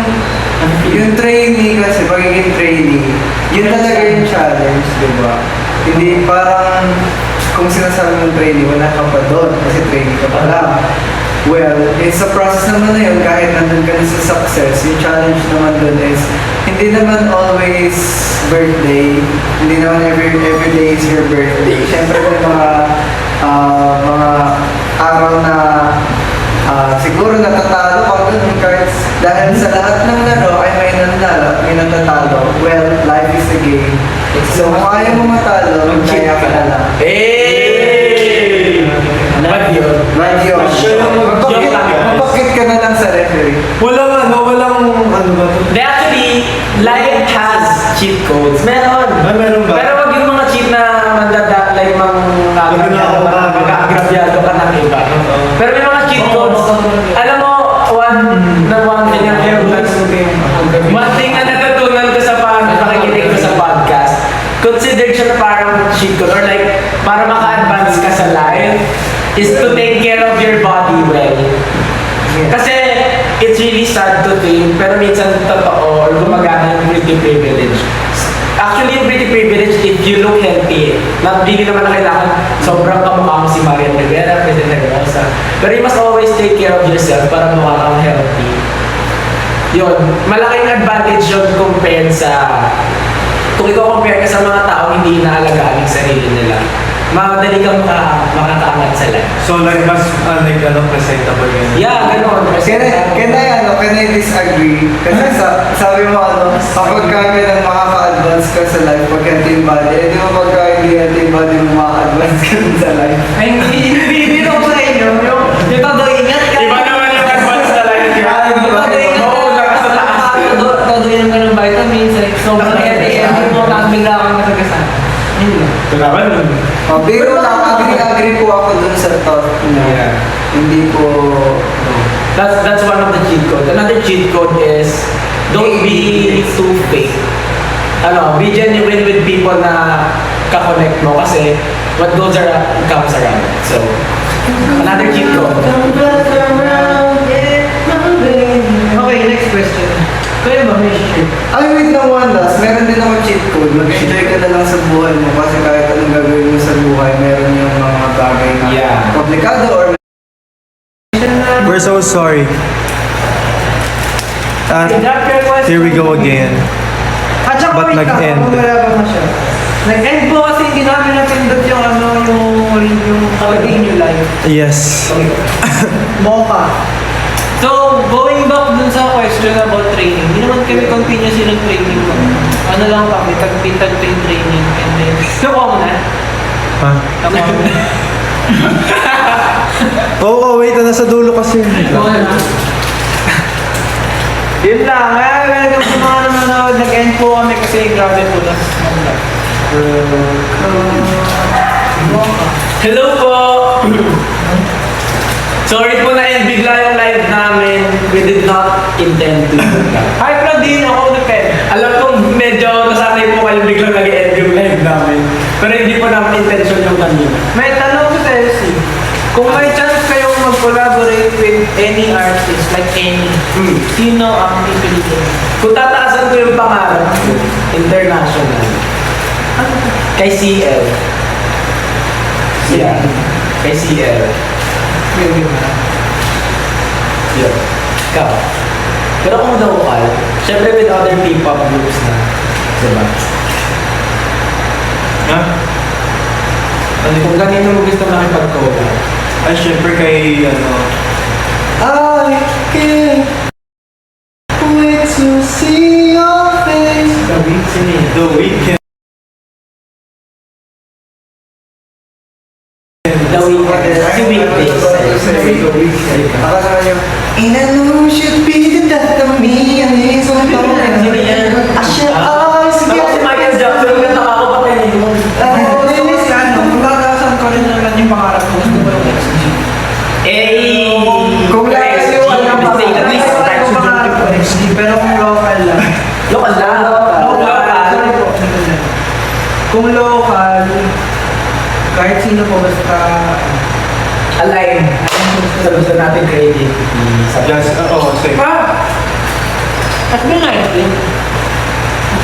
trainee kasi, pagiging trainee, yun talaga yung challenge, di ba? Hindi parang kung sinasabi ng trainee, wala ka pa doon kasi trainee ka pa lang. Well, it's a process naman na yun, kahit nandun ka na sa success, yung challenge naman doon is, hindi naman always birthday, hindi naman every day is your birthday. Siyempre may mga araw na siguro natatalo ka doon kahit dahil sa lahat ng laro ay may nanalo at may natatalo. Well, life is a game. So kung ayaw mo matalo, magkaya ka na lang. Hey! Bad yun. Radio. Joke lang yun. Mapakit ka na lang sa referee. Walang ano ba to? They actually, life has cheat codes. Meron. Meron ba? Pero wag yung mga cheat na like mag-agrabyado ka ng iba. Pero may mga cheat codes. Alam mo, one thing na natutunan ko sa pakikinig ko sa podcast, considered siya na parang cheat code or like para maka-advance ka sa life is to take care of your body well. Kasi it's really sad to think, pero minsan totoo or gumagana yung pretty privilege. Actually, yung pretty privilege, if you look healthy, hindi naman na kailangan sobrang kamukha mo si Marian Rivera, President Rosa. Pero you must always take care of yourself para mukha kang healthy. Yun, malaking advantage yun compared sa, kung ikaw compare ka sa mga tao hindi inaalagaan yung sarili nila, madali kang makakaangat sa life. So like mas presentable yun. Yeah, ganun. Can I disagree? Kasi sabi mo kapag ka ng makaka-advance ka sa life, pagka team body, di ba pagka hindi na team body mo makaka-advance ka rin sa life? Ay, hindi ko sa inyo. Yung todo ingat ka. Iba naman yung advance talaga. Todo ingat ka. Oo, nakasataas. Todo yan ka ng vitamins. Like, sobrang healthy. Hindi mo lang bigla kang nasagasan. Yun lang. Ito naman. Pero agree po ako dun sa thought na Yeah. hindi ko... That's one of the cheat codes. Another cheat code is don't be too fake. Be genuine with people na ka-connect mo kasi what goes around comes around. So, another cheat code. Okay, next question. Kaya ba may share? Ay, wait lang one last. Meron din ako cheat code. Mag-enjoy ka na lang sa buhay mo kasi kahit anong gagawin mo sa buhay, meron yung mga bagay na Yeah. komplikado or We're so sorry. Drop your question. Here we go again. At saka Ba't wait lang, nag-end? wala pa na siya. Nag-end po kasi hindi namin napindot yung continue live. Yes. Mocha. So, going back dun sa question about training, hindi naman kami continuous yung training ko. Ano lang kami, tag-train training and then, nakuha mo na? Ha? Nakuha mo na? Oo, wait. Nasa dulo kasi. Nakuha na? Yun lang, welcome sa mga nanonood. Nag-end po kami kasi grabe po na. Hello po! Sorry po na end bigla yung live namin. We did not intend to do that. Hi, Claudine, ako nag-end. Alam kong medyo nasanay po kayo biglang nag-end yung live namin. Pero hindi po namin intention yung kanina. May tanong ko sa Elsie. Kung may chance kayong mag-collaborate with any artist, like any, sino ang pipiliin? Kung tataasan ko yung pangarap ko, international. Kay CL. Yeah. Kay CL. Pwede mo na. Yun. Ikaw. Pero kung local, syempre with other P-pop groups na. Diba? Ha? Kung kanino mo gusto makipag-collab. Ay, syempre kay, I can't The Weeknd. The Weeknd. Si Weekdays. Ako naman yung, in a know should be the death of me and he's on the I should always Ako si get Michael Jackson, kanta ka ako pa kayo. Linis yan, kung gagasan ko rin naman yung pangarap ko, gusto ko yung XG. Kung lalasiwan ka pa, Kung pangarap ko XG, pero kung local lang. Local lang. Sorry po. Kung local, kahit sino po basta Align. Sa gusto natin creativity. Sa Just, same. at may night din.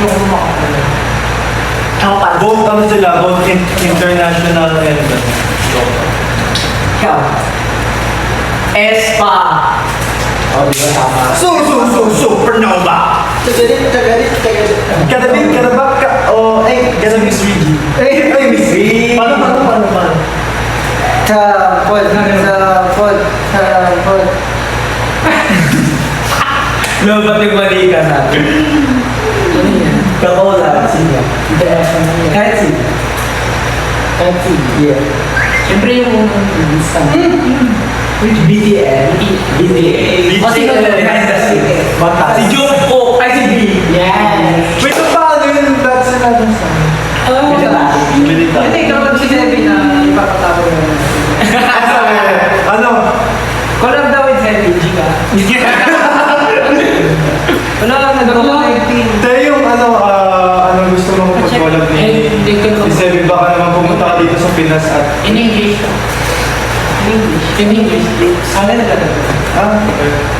Gusto ko makakala. Ako pa. Both ano sila, both international and local. Ikaw. Espa. Oh, di ba tama? Supernova! Tagalit. Kadabit, kadabak ka, kadabit Miss Reggie. Miss Reggie! Paano? Tapos. Lobat yung mali ka na. Kakola. Sino? Kahit sino. Yeah. Siyempre yung isa. BTL. O sino behind the scene? Bata. Si Jungkook. Ay, si B. Yes. Wait, paano yun? That's another song. Hindi, kapag si Sebi na ipapatapos mo na. Ano? Collab daw with Sebi, Gika. Wala lang, nag-collab. Tayo yung ano gusto mong pag-collab ni si Sebi, baka naman pumunta ka dito sa Pinas at In English. In English. Sana nagkatagal.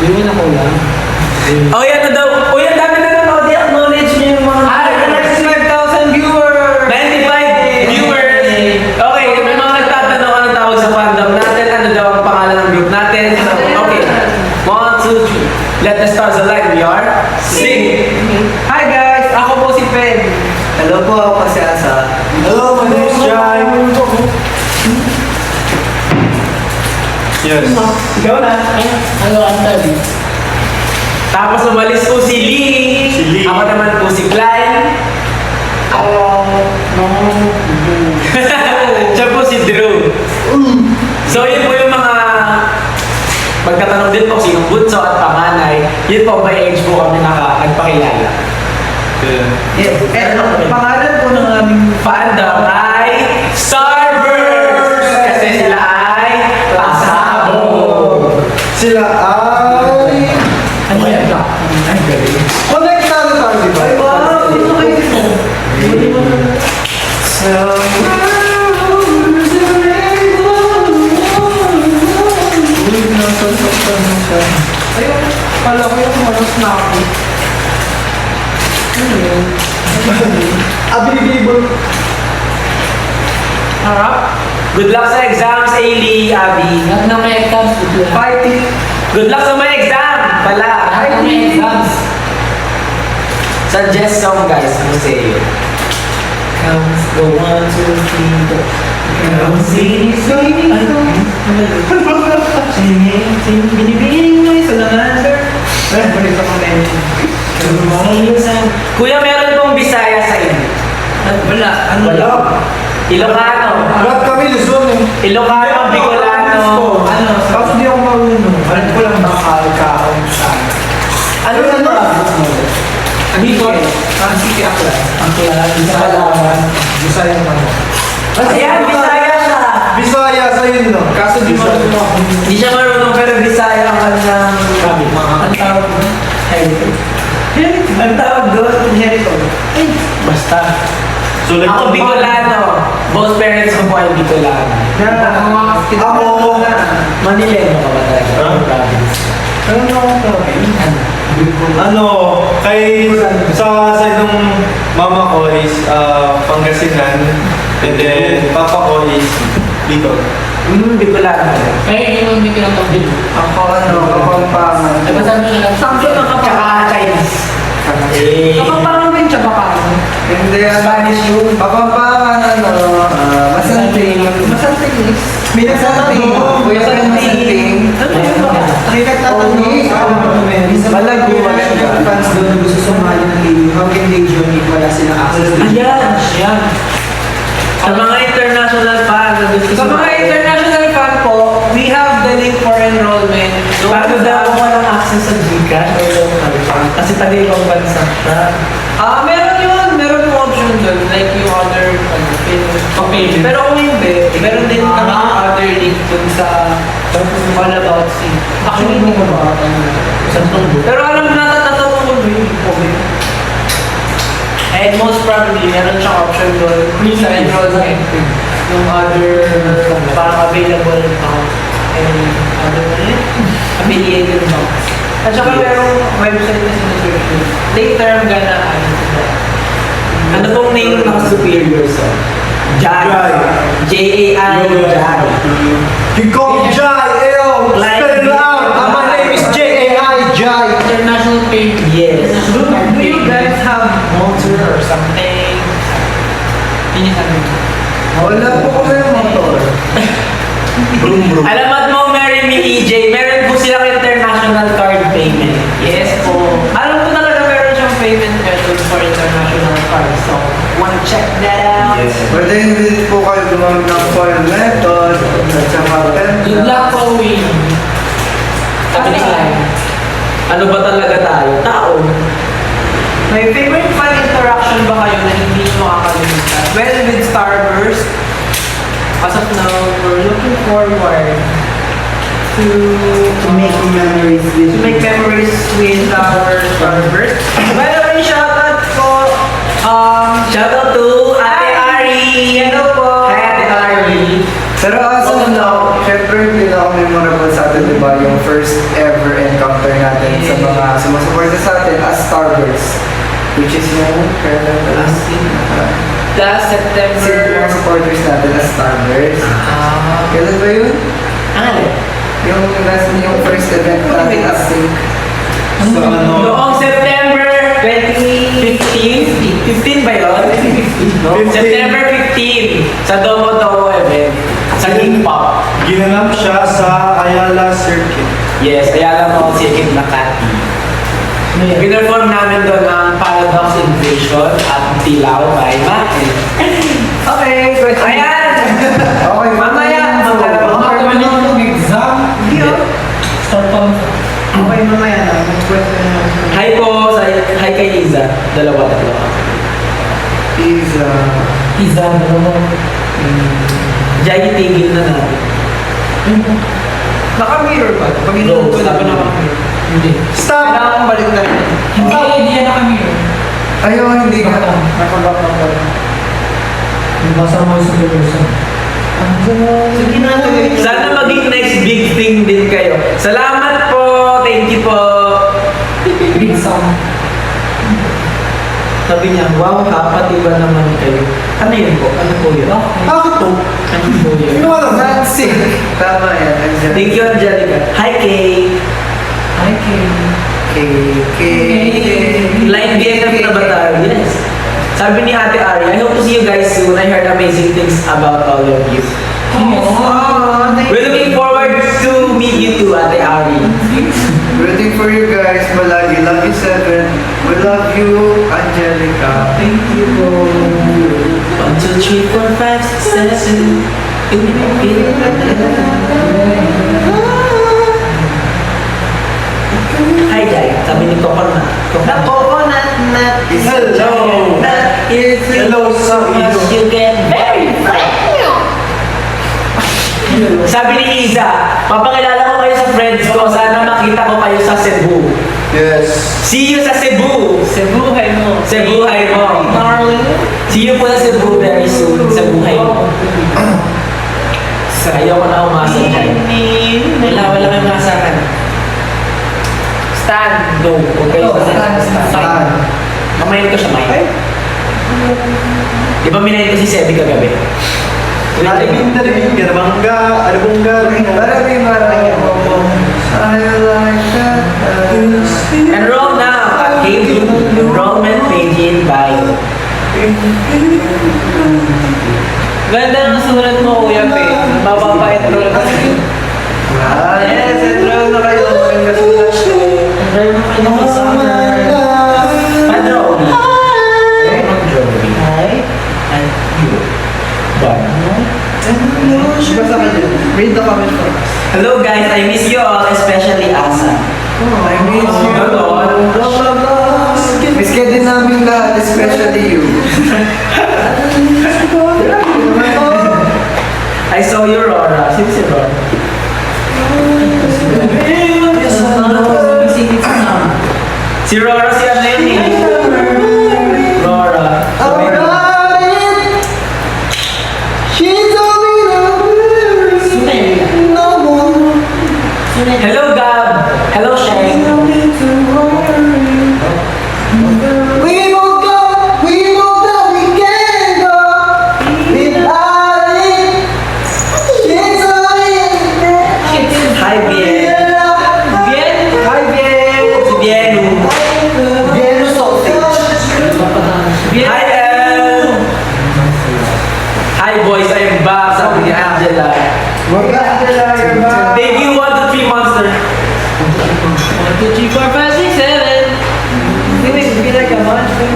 Di mo na kulang. Oh, yan na daw. Oh, yan dami na nanonood. I-acknowledge niyo yung mga... Next 5,000 viewers! 95 viewers! Okay, may mga nagtatanong anong tawag sa fandom natin. Ano daw ang pangalan ng group natin. So, okay. 1, 2, 3. Let the stars align. We are... Sing! Hi guys! Ako po si Pen. Hello po, ako si Asa. hello, my name is Jai. Yes. Ikaw na. Ano ang tabi? Tapos umalis po si Lee. Si Lee. Ako naman po si Klein. Siya po si Drew. So yun po yung mga magtatanong din po sinong bunso at panganay. Yun po by age po kami nagpakilala. Yes. And pangalan po ng aming Fandom ay Starburst! Kasi sila ay pasabog. Sila ay... Ano yan? Ay, galing. Konektado tayo, di ba? Ay, wow! Dito kayo. Ayun, pala ko yung manos na ako. Abilibol. Harap? Good luck sa exams, Ailey, Abby. Lahat na may exams. Fighting. Good luck sa mga exam! Pala. Lahat na may exams. Suggest song, guys. Ano say? Counts the 1, 2, 3, go. Binibining mo yung salamander. Ay, balik ako na yun. Kuya, meron pong Bisaya sa inyo. Wala. Ano Wala. lang? Ilocano. Ba't kami Luzon eh? Ilocano, Bicolano. Ano? Tapos hindi ako marunong. Alam ko lang bakal kaon sa Ano na to? Bicol. City Aklan. Aklan. Sa Palawan. Bisaya yung ano. Ayan, Bisaya siya. Bisaya sa yun, no? Kaso di marunong ako. Hindi siya marunong pero Bisaya ang kanyang Ang tawag mo? heritage. Ang tawag doon? Heritage. Basta. So, like, Ako Bicolano. Both parents ko po ay Bicolano. Ako, Manileno ka ba talaga? Province. ano, kay sa side ng mama ko is Pangasinan, and then papa ko is Bicol. Bicolano. Ay, yung hindi kinatawag. Ako Kapampangan. Diba sabi nila, sample ng Tsaka Chinese. Kapampangan din siya baka. Hindi, Spanish yun. Kapampangan, Masanting. Masanting is. May nagsasabi. Kuya sa Masanting. Ano yun ba? May nagtatanong. Malago, Fans doon na gusto sumali ng game. How can they join it? wala silang access. Ayan. Sa mga international fan, Sa mga international fan po, we have the link for enrollment. bago daw ako walang access sa Gcash or local bank kasi taga-ibang bansa siya. Meron yun. Meron yung option doon. Like yung other, Okay. Pero kung hindi, meron din kami yung other link doon sa All About Sin. Actually, hindi ko ba? Pero alam mo natatatapos ko doon yung COVID. And most probably, meron siyang option doon sa enrollment. Yung other, parang available account. And other affiliated banks. At saka merong website na sinusearch yun. Later, I'm gonna add it to that. Ano pong name ng mga superiors? Jai. J-A-I. Jai. You call Jai, ew! Like- Spell it out! My name is J-A-I, Jai! International page. Yes. Do you guys have motor or something? Hindi sabi mo. Wala po kami yung motor. Alamat mo, Mary Me EJ, meron po silang international card payment. Yes po. Alam ko talaga meron siyang payment method for international cards. So, wanna check that out? Pwede hindi po kayo gumamit ng foreign method at saka Good luck po, Win. Sabi ni Clyde, ano ba talaga tayo? Tao. May favorite fun interaction ba kayo na hindi nyo makakalimutan? Well, with Starburst, as of now, we're looking forward to make memories with make memories with our Starburst. By the way, shoutout po, Shoutout to Ate Ari. hello po. Hi, Ate Ari. Pero as of now, syempre hindi na ako memorable sa atin, di ba? Yung first ever encounter natin sa mga sumusuporta sa atin as Starburst. Which is yung kailan ba? Last Sino yung mga September. supporters natin as Starburst? Kailan ba yun? Ano? Yung first event natin as Sync. Sa ano? Noong September 2015? 15 ba yun? 15. September 15 sa Domo Domo event. Sa King Pop. Ginanap siya sa Ayala Circuit. Yes, kaya lang ako Circuit Makati. Pinerform namin doon ang Paradox Invasion at Tilaw by Makin. Okay, question. Ayan! Okay, Mamaya, exam. Hindi oh. Okay, mamaya na. Mag-question na. Hi po, hi kay Iza. Dalawa. is Iza, dalawa. Jai, tigil na natin. Naka-mirror ba? Pag inulit ko na ba naka-mirror? Hindi. Stop! Kailangan kong balik na rin. Hindi yan naka-mirror. ayaw hindi ka. Naka-back na ba? Basa mo sa person. Sige na, tuloy. Sana maging next big thing din kayo. Salamat po! Thank you po! Big sound. Sabi niya, wow, pati ba naman kayo? Ano yun po? Ano po yun? Bakit to? Ano po yun? Sino alam? Not Sync. Tama yan. Andyan. Thank you, Angelica. Hi, Kay! Hi, Kim. Live BFF na ba tayo? Yes. Sabi ni Ate Ari, I hope to see you guys soon. I heard amazing things about all of you. We're looking forward to meet you too, Ate Ari. Waiting for you guys. Malagi. Love you, Seven. We love you, Angelica. Thank you. 1, 2, 3, 4, 5, 6, 7, 8. Hi, Jai. Sabi ni Coconut. The coconut nut is Hello. That is Hello sa iyo. you get very fine. Sabi ni Iza, papakilala ko kayo sa friends ko. Sana makita ko kayo sa Cebu. Yes. See you sa Cebu! Sa buhay mo. Sa buhay mo. Darling. See you po sa Cebu very soon. Sa buhay mo. Ayaw ko na umasa dyan. Wala kang masakan. Stand. No. Okay. Stand. Kamayin ko siya, Mike. Di ba minayin ko si Sebi kagabi? Alibing Garabangga, Alibungga. Marami. Enroll now at Cave Enrollment page in bio. Ganda ng sulat mo, Kuya Pe. Mapapa-enroll ka. Yes, enroll na kayo. Maganda sulat ko. Enroll na kayo sa Padro. Read the comment for us. Hello guys, I miss you all, especially Asa. I miss you. Miss ka din namin lahat, especially you. I saw you, Rora. Sino si Rora? Si Rora, si ano yun eh? Rora. Hello, Gab. Hello, Shane. We won't go, we can't go without it. It's Hi, Bien. Hi, Bien. Si Bienu. Bien sausage. Hi, El. Hi, boys. I am back. Sabi ni Angela. Debut 1 to 3 monster. 1, 2, 3, 4, 5, 6, 7. Be like a monster.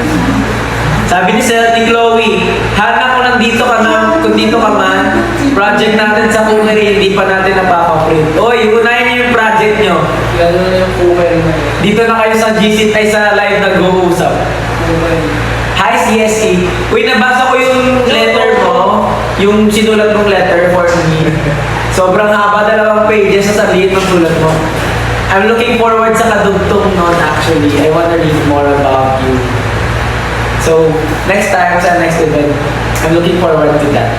Sabi ni Sir ni Chloe, Hana, kung nandito ka na, kung dito ka man, project natin sa cookery, hindi pa natin napapaprint. Oy, unahin niyo yung project nyo. Lalo na yung cooker na yun. Dito na kayo sa GC, ay sa live nag-uusap. Hi, CSE. Uy, nabasa ko yung letter mo, yung sinulat mong letter for me. Sobrang haba, 2 pages sa liit ng sulat mo. I'm looking forward sa kadugtong nun actually. I wanna read more about you. So, next time sa next event, I'm looking forward to that.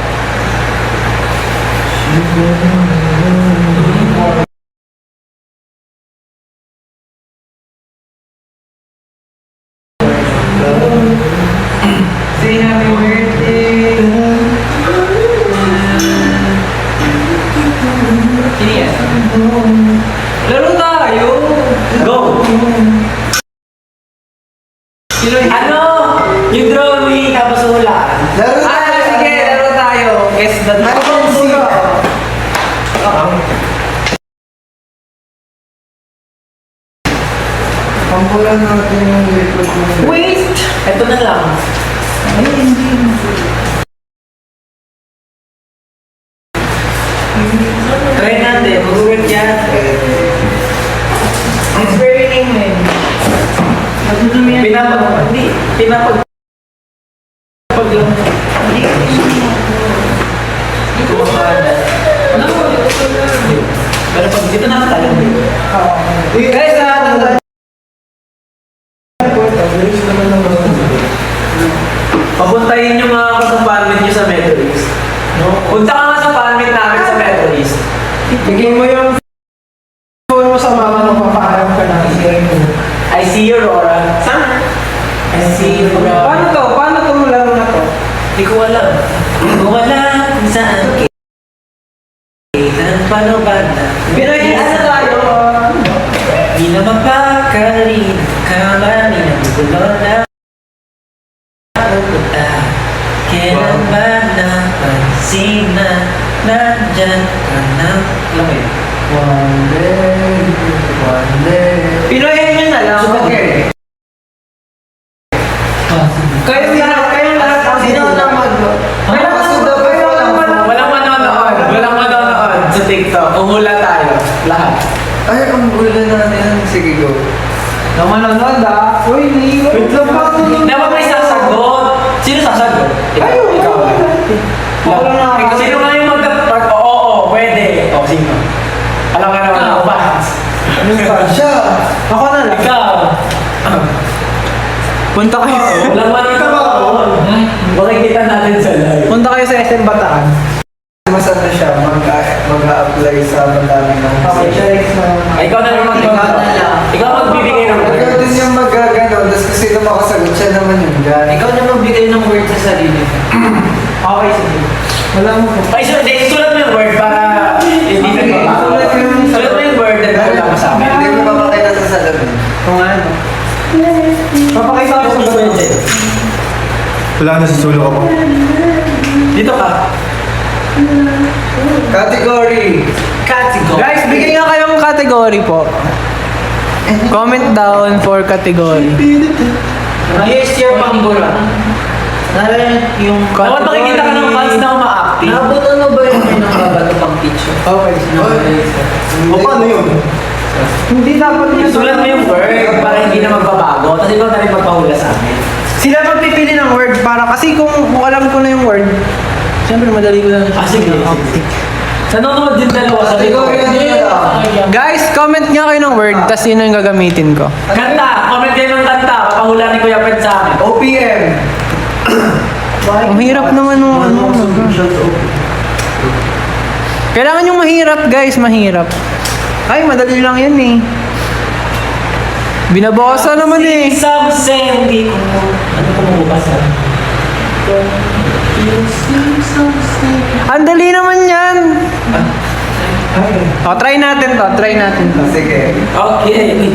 Say happy birthday. Sino yan? Laro tayo. Go! Sino yan? Ano? Yung drawing tapos hulaan. Laro Sige, laro tayo. Guess the Pampulan natin yung likod mo. Wait! Ito na lang. Try natin. Mag-work yan. It's very name eh. Madudumi yan. Hindi. Pag lang. Hindi ko makakala. Pero pag dito na tayo. Guys, Papuntahin nyo mga ako sa palmit nyo sa Methodist. Punta ka nga sa palmit namin sa Methodist. bigay mo yung phone mo sa mama mo, papaalam ka na. I see you, Rora. Summer. I see you, Rora. Paano to? Paano to laro na to? Hindi ko alam. Hindi ko alam kung saan kita paano ba na Binoyin na tayo. di na mapakali kamani na gulo na pupunta. Kailan ba napansin na nandyan ka na? Alam mo yun? One day. Pinoyin nyo na lang. Okay. Kayong lahat ang Sino na mag... Walang manonood. Walang manonood sa TikTok. Uhula tayo. Lahat. Ay, ang gulo na yan. Sige, go. Na manonood ah. Uy, naiiwan. Wait lang pa. Dapat may sasagot. Sino sasagot? Ay, Ikaw. Ako lang na. Ikaw. Sino nga yung mag-part? Oo, pwede. O, sino? Alam ka naman ako ba? Siya. Ako na lang. Ikaw. Punta kayo. Walang manonood. Makikita natin sa live. Punta kayo sa SM Bataan. Masama siya mag-a-apply sa madami ng... Okay, siya next na. Ay, ikaw na lang Ikaw magbibigay ng Ikaw words. din yung magagano, tapos kung sino makasagot, siya naman yung dyan. Ikaw na magbigay ng word sa sarili. Okay, sige. Wala mo po. Ay, sulat mo yung word para hindi ka mababa. Sulat mo yung word na wala mo sa amin. Hindi mo mapakita sa salamin. Kung ano. Papakita ko sa Pwede. Wala na sa sulo ko. Dito ka. Category. Guys, bigyan nga kayong category po. Comment down for category. Here's your pambura. Yung Dapat makikita ka ng fans na uma-acting. Nabutan mo ba yung pinakabato pang pitch? Okay. O paano yun? Hindi dapat yun. Sulat mo yung word para hindi na magbabago. Tapos ikaw na rin magpahula sa amin. Sila magpipili ng word para kasi kung alam ko na yung word, siyempre madali ko na. Sige. Nanonood din dalawa sa Guys, comment nga kayo ng word, tas yun yung gagamitin ko. Kanta! Comment kayo ng kanta. Papahula ni Kuya Fred sa amin. OPM. Ang hirap naman nung ano. Kailangan yung mahirap, guys, mahirap. Ay, madali lang yan eh. Binabasa naman eh. Something. Hindi ko. Ano ko mabubasa? Ang dali naman yan. O, try natin to. Sige. Okay.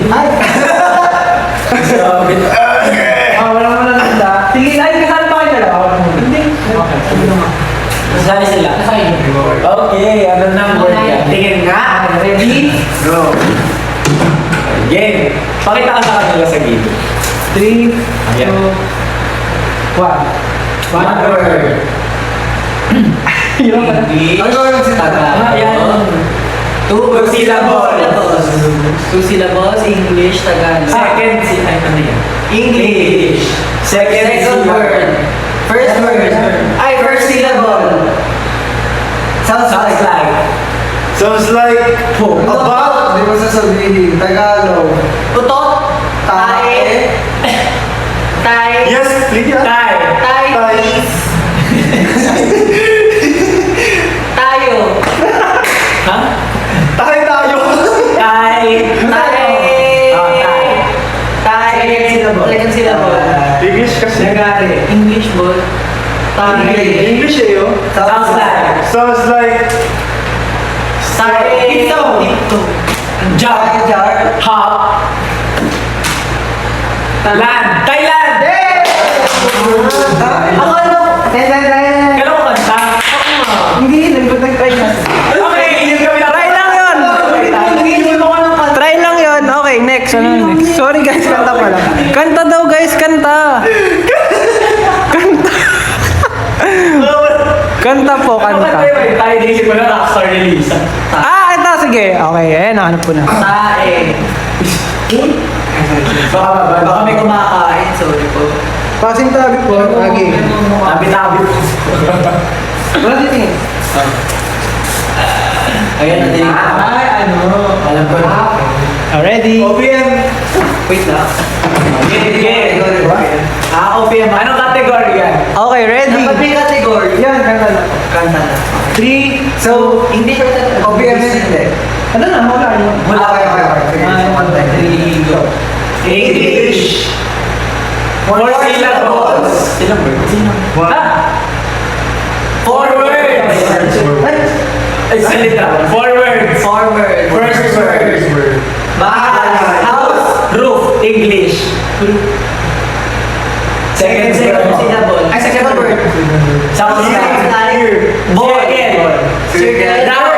Grabe. Wala mo na nanda. Sige, ay, kasali pa kayo dalawa. Hindi. Masali sila. Okay, ano na ang word yan? Tingin nga. Ready? Go. Game. Pakita ka sa kanila sa game. 3, 2, 1. Ayan. One word. Ano yung si Tata? Ayan. Two syllables. Two syllables, English, Tagalog. Second, ano yan? English. Second word. First word. Ay, first syllable. Sounds Sounds like. Sounds like About. Di mo sasabihin. Tagalog. Tutot. Tae. Tae. yes, Lydia. Tay. Tae. Tayo. Ha? Tayo tayo. Tay. Tae. Oh, tay. Tae. Second syllable. English kasi. Nagari. English boy. Tae. English eh yun. Sounds like. Sounds like Tae. Dito. Jump. Hop. Land. Thailand. Ako ano? Kailan mo kanta? Hindi, nag-try na. Okay, yung kami na. Try lang yun. Try lang yun. Okay, next. Ano next? Sorry guys, kanta pala. Kanta daw guys, kanta. Kanta. Kanta po, kanta. Tayo din ko na rockstar ni Lisa. Ito, sige. Okay, ayan, nahanap ko na. Tae. Baka May kumakain, sorry po. Passing tabi po. Lagi. tabi-tabi. Wala titingin. Ayan, natin. Ay, ano? Alam ko na. Ready? OPM. Wait lang. Game. OPM. Anong category yan? Okay, ready? Dapat may category. Yan, kanta na. Kanta na. 3, So, Hindi pa ito. OPM yun hindi. ano na, wala yun. Okay. Sige. Kanta. Ligo. English. Four syllables. Ilang words? Four words. Ay, salita. Four words. Forward. First word. Bahay. House. Roof. English. Second Syllable. Ay, second word. Sounds like. Ball. Circle. Down.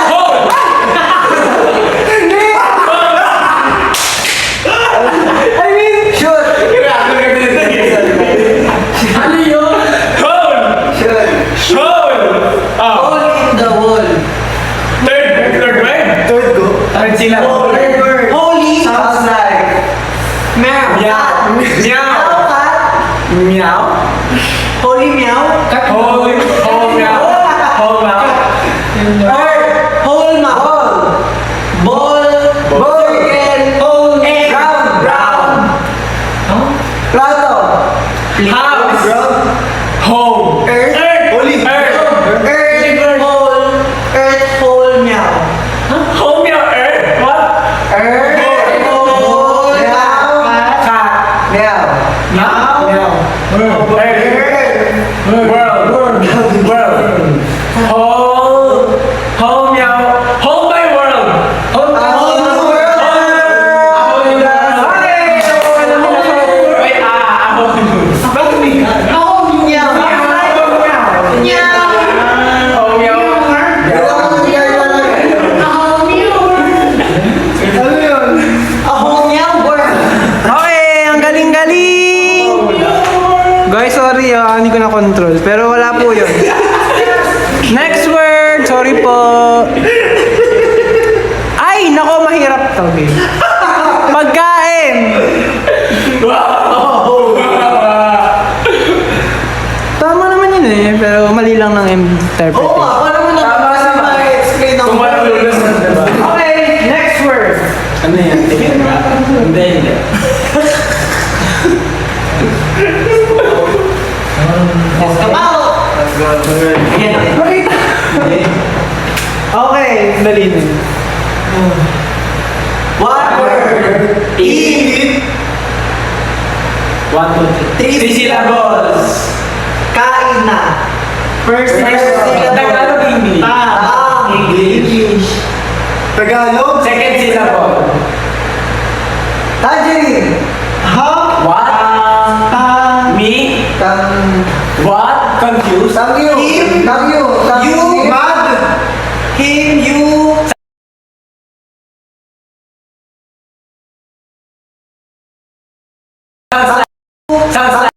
Hole. Shoot! Ano yun? Hole. Shoot! Hole. Hole in the wall. Third word. Third go. Third syllable. Third word. Holy. Sounds like. Meow. Meow. Meow. Cat. Meow. Holy meow. Hole. Hole meow. Hole meow. Whole mouth. Ball. Ball. Circle. Hole. Egg. Brown. Plato. House. Home. Earth. Holy. Earth. Earth. Hole. Earth. Hole meow. Home meow. Earth. What? Earth. Hole. Meow. Cat. Meow. Meow. Earth. World. World. Home meow. Home my world. Home Home the world. Wait, bakit may Home meow. Meow. home meow? Ano yun? A home meow world. Okay, ang galing-galing! Guys, sorry hindi ko na control. Pero wala po yun. Next word! Sorry po. Pagkain! Tama naman yun eh, pero mali lang ng interpretation. Oo, ako naman Tama kasi naman. ma-explain ako. Kung walang lulas na, diba? Okay, next word. Ano yan? Tingin ka? Hindi. Okay, dali na. One word. Eat. 1, 2, 3. 3 syllables. Kain na. First syllable. Tagalog, English. English. Tagalog? Second syllable. Tangerine. What? Me? What? Confused? Tangyo. Tangyo. You mad? Him, you. Sounds like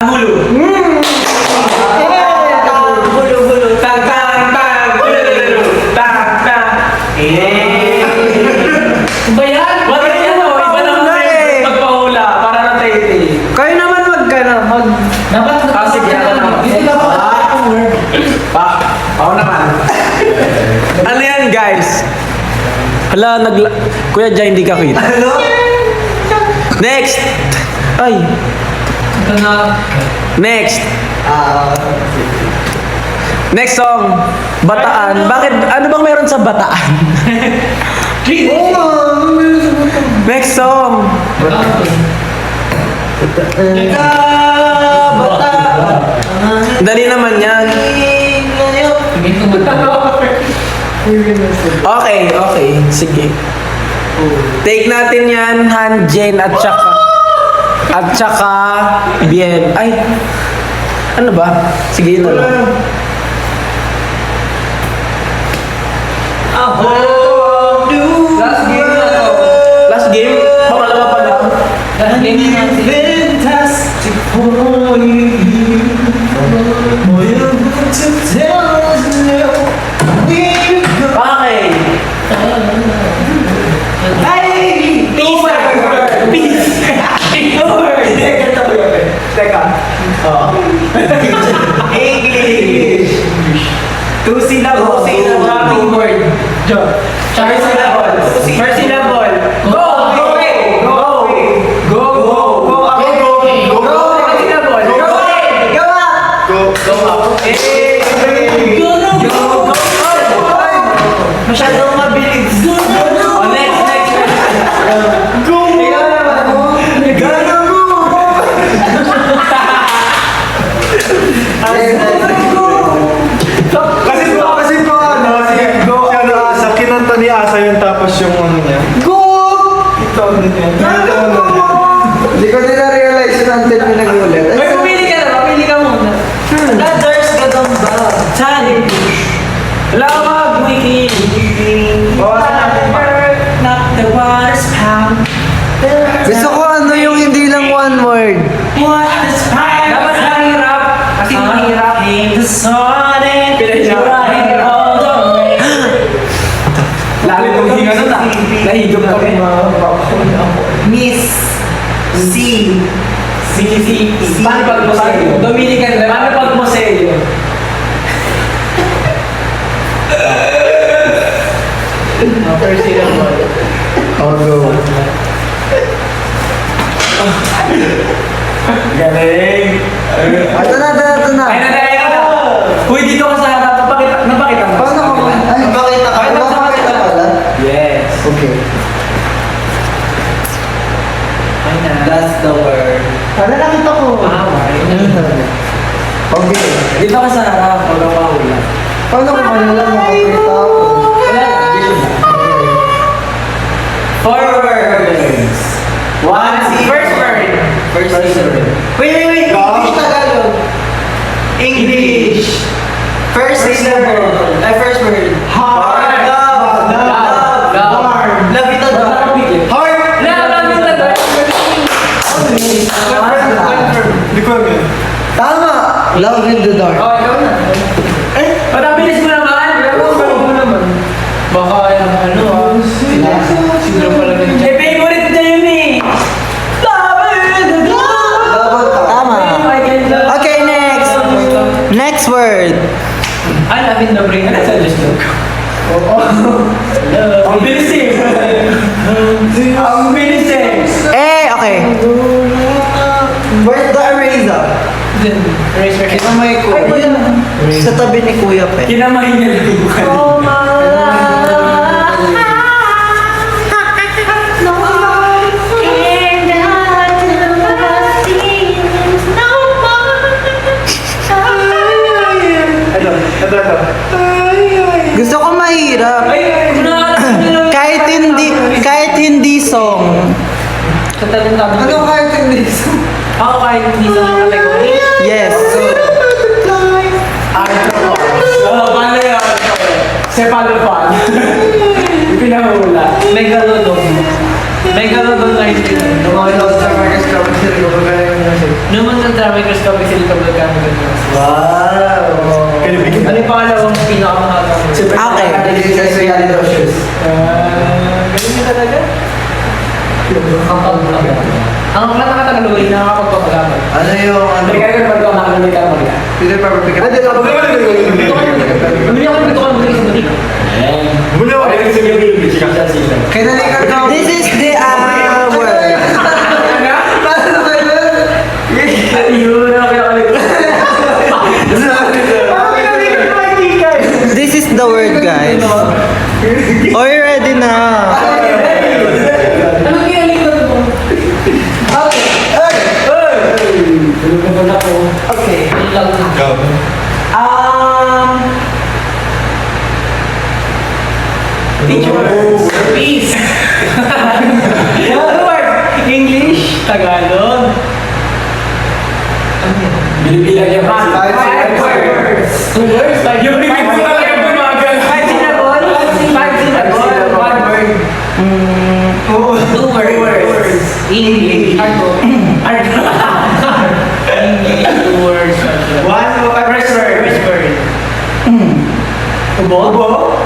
hulu. Hulu. Tang, tang, tang. Hulu. Tang, tang. Ba yan? Wag na yan, oh. Iba na magpahula para na tayo. Kayo naman Dapat sige, ako naman. Ako naman. Ano yan guys? Hala, Kuya Jai, hindi ka kita. Ano? Next! Ay! Next! Next song, Bataan. Bakit? Ano bang meron sa Bataan? Next song. Dali naman yan. Okay. Sige. Take natin yan, Han, Jen, at saka Bien. Ay, ano ba? Sige, ito lang. Last game? Pangalawa pa lang. Fantastic for you. Okay. Ay! Two word. Peace. Two word. Teka. English. Two syllables. Two word. First syllable. First syllable. Go. Second syllable. Go up. Masyadong mabilis. Oh, next. Ikaw naman. Kasi ko ano, sa kinanta ni Asa yun tapos yung ano niya. Ito, ano niya. Hindi ko din na-realize yun until may nagulat. Ay, pumili ka muna. Others ka dong ba? Challenge. Wala ka mag-wiki. Not the water's pound. Gusto ko ano yung hindi lang one word. Water's pound. Dapat mahirap. Kasi mahirap. The sun and drying all the rain. Lalim yung hinga nun ah. Nahigop kami. Miss. C. Paano pag Mosello? Dominican. Paano pag Mosello? First syllable. I'll go. Galing. Ito na. Ay, na. Uy, dito ka sa harap. Napakita mo. Paano ko? Ay, bakit ka? Bakit ka pala? Yes. Okay. That's the word. Para nakita ko. Okay. Dito ka sa harap. Huwag kang mahula. Paano ko malala makakita ako? Wala na. Dito na. Four words. First word. First word. Wait. English Tagalog. English. First syllable. Ay, first word. Heart. Love. Love ito ba? Heart! Hindi ko alam yun. Tama. Love in the dark. Oh, ikaw na. Mabilis mo naman. Ang bilis eh. Okay. Where's the eraser? Kinamay ko. Sa tabi ni Kuya Pe. Kinamay niya lubukan. Gusto ko mahirap. kahit hindi song. Ano kahit hindi so? Ako kahit hindi sa mga category. Yes. Paano yan? Cephalopod. Pinahula. Megalodon. Megalodon na hindi. Lumalos sa microscopic sila, gumagaling yung music. Naman ng microscopic sila kapag kami Wow! Ano yung pangalawang pinakamahalaga mo? Okay. Sa reality shows. Ganun yun talaga? Ang aklat na katangaluhin na nakakapagpapalaman. Ano yung ano? Hindi ka ba ito nakakamit ka mag Peter Parker pick up. Bumili ako ng bitukan mo sa butik. Mula ko rin sa gabi. Kaya nalikat ka. This is the hour. Paano ba yun? Ayun, ako yung This is the word, guys. Oh, you ready na? Anong kinalikot mo? Okay. Yun lang. Teacher. Peace. Ano word? English? Tagalog? Bilibilang niya pa. Five words. 2 words? Yung bibig ko talaga bumagal. 5 syllable? 5 syllable. 1 word. 2 words. English. Hard. English 2 words. First word. Ubo?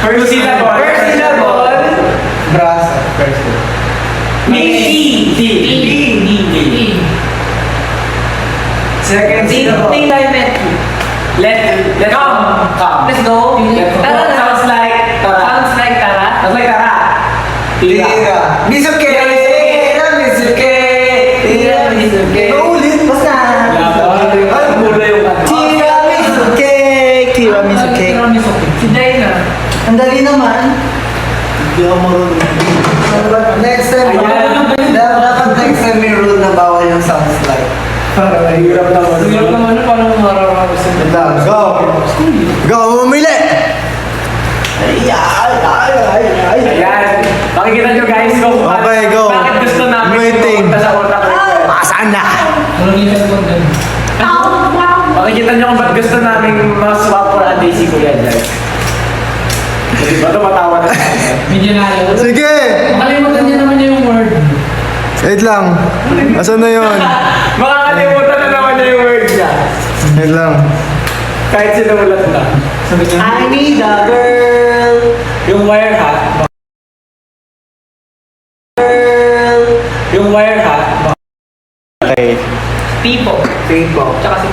First syllable. First syllable. Brasa. Second syllable. Think I met you. Let's come. Let's go. Tara na. Sounds like tara. Sounds like tara. Sounds like tara. Tira. Misuke. Tira, misuke. Tira, misuke. Ulit, basta. Ay, mula yung Tiramisu cake. Tiramisu cake. Tiramisu cake. Si Jaina. Ang dali naman. Next time, dapat next time may rule na bawal yung sounds like. Parang mahirap naman. Siguro naman parang mararami sa Go! Go! Umili! Ayan. Makikita nyo guys kung Okay, go. bakit gusto namin Waiting. pumunta sa utak. Saan na? Makikita nyo kung ba't gusto namin mas-swap for a day si Kuya Jai. Kasi ba ito matawa na tayo? Medyo na Sige! Makalimutan niya naman niya yung word. Wait lang. Asan na yun? Makakalimutan na naman niya yung word niya. Wait lang. Kahit sinulat na. I need a girl. Yung wire hat. Yung wire hat. Okay. People. People. Tsaka si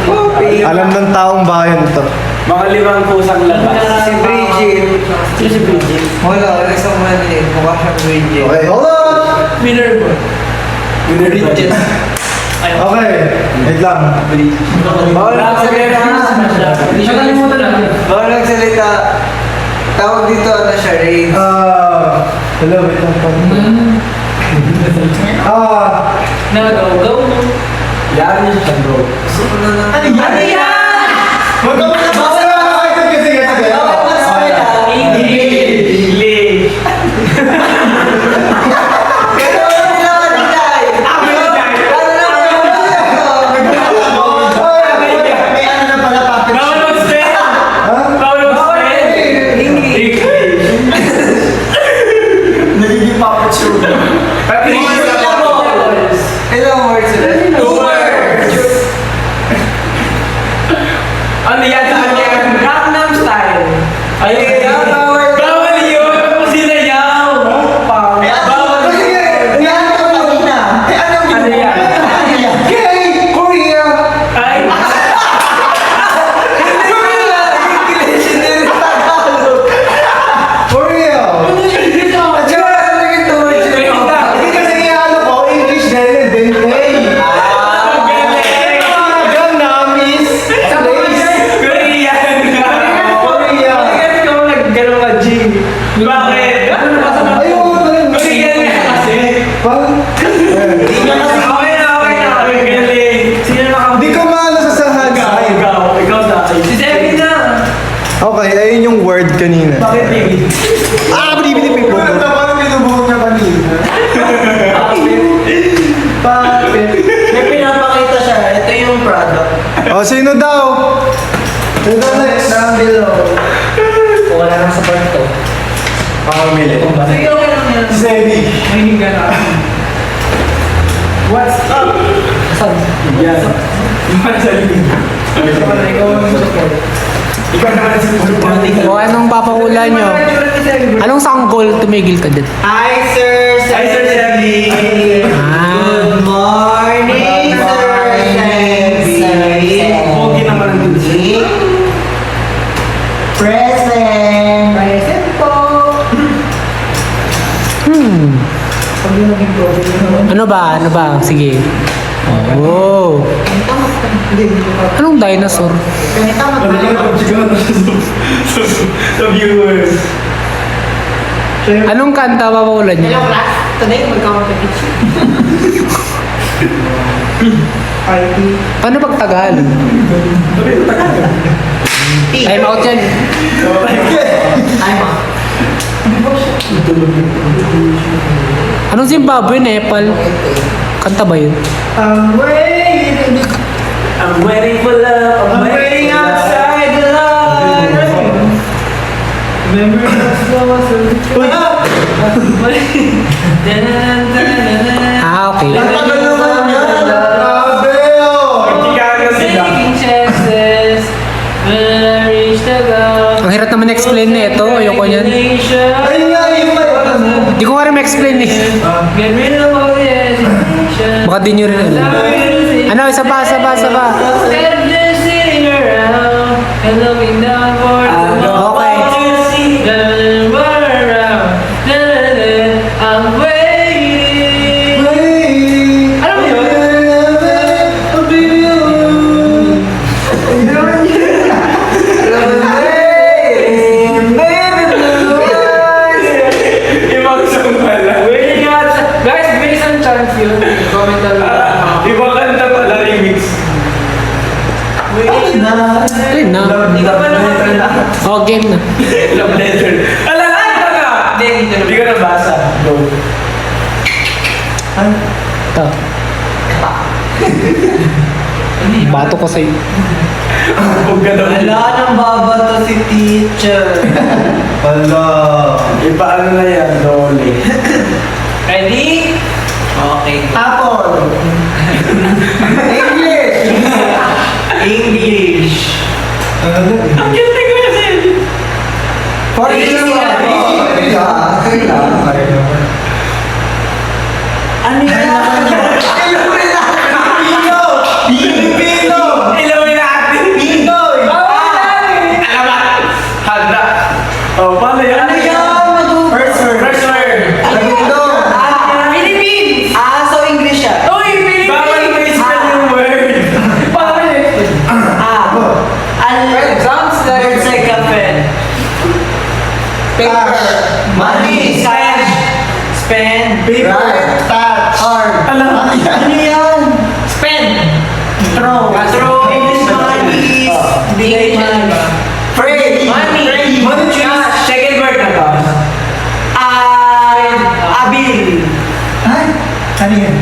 Alam ng taong bayan to. Mga 5 pusang labas. Si Bridget. Sino si Bridget? Wala, isang mali. Mukha siyang Bridget. Okay, hold on! Minerva. Bridget. Okay. Wait lang. Bawal magsalita. Nakalimutan lang. Bawal magsalita. Tawag dito ano siya, Rage. Hello, wait lang po. Go. Yan yung siya bro. Ano yan? Huwag ka muna basta! Sige, sige, sige. English. Bawal mag-spell. Bawal mag-spell. English. Nagiging puppet show. Ilang words ulit? 2 words. Ano yan sa kanya? Gangnam Style. Ayun. Bawal. Bawal Ano na basa mo? Ayoko na rin. Bigyan niya kasi. Okay na. Ang galing. Sino Hindi ko maano sa sahag. Ikaw dati. Si Debbie na. Okay, ayun yung word kanina. Bakit Debbie? Binibili ko. Ano naman binubuhok niya kanina? May pinapakita siya. Ito yung product. O, sino daw? Sino daw next? Below. Wala na sa part to. Pamamili. Sige, okay lang yan. Sebi. Mahinig ka na. What's up? Yan. Yung sa likod. Ikaw ang support. Ikaw naman si Purple. O anong papakula nyo? Anong sanggol tumigil ka din? Hi, sir. Hi, Sir Debbie. Good morning, sir. Pogi naman ang dulce. Present. Present po. Pag yung naging project nyo. Ano ba? Sige. Oh. Anong dinosaur? Ganito Ano lang, siguro na siya sa viewers. Anong kanta papakula nyo? Hello class, today mag-competition. IT. Paano pag Tagalog? Time out yan. Time out. Anong Zimbabwe, Nepal? Kanta ba yun? I'm waiting. I'm waiting for love. I'm waiting outside the line. Memory of slow Okay. Grabe, oh! Magkikano sila. Taking chances when I reach the goal. Ang hirap naman explain na ito. Ayoko niyan. Ayun nga, yung Hindi ko nga rin ma-explain eh. Get rid of all the hesitation. Baka di nyo rin alam. Ano? Isa pa. Instead of just sitting around and looking down for the Okay. Gonna run around. I'm waiting. Alam mo yun? Ibang song pala. Waiting outside. Guys, based on chance yun. Comment down below. Ibang kanta pala remix. Waiting outside. Ayun na. Hindi ka pa naman. Oh, game na. Love letter. Alam ka! Hindi ko nabasa. Go. Ito. Bato ko sa'yo. Huwag ka daw. Wala nang babato si teacher. Hala. Iba ano na yan, Dolly. Ready? Okay. Apple. English. Ang cute ko kasi. For Ano yan? Illuminati. Alamat. Handa. Oh, paano yan? Ano yan? First word. Philippines! So English siya. Uy, Philippines! Bawal mo i-spell yung word. Paano yun? Sounds Words like like a pen. Paper. Money. Cash. Spend. Paper. Touch. Hard. Alam. Ano yan? spend. Throw. Throw. English money. Bigay money. Pray. Money. Money choose. Second word na to. Abil. Ay, ano yan?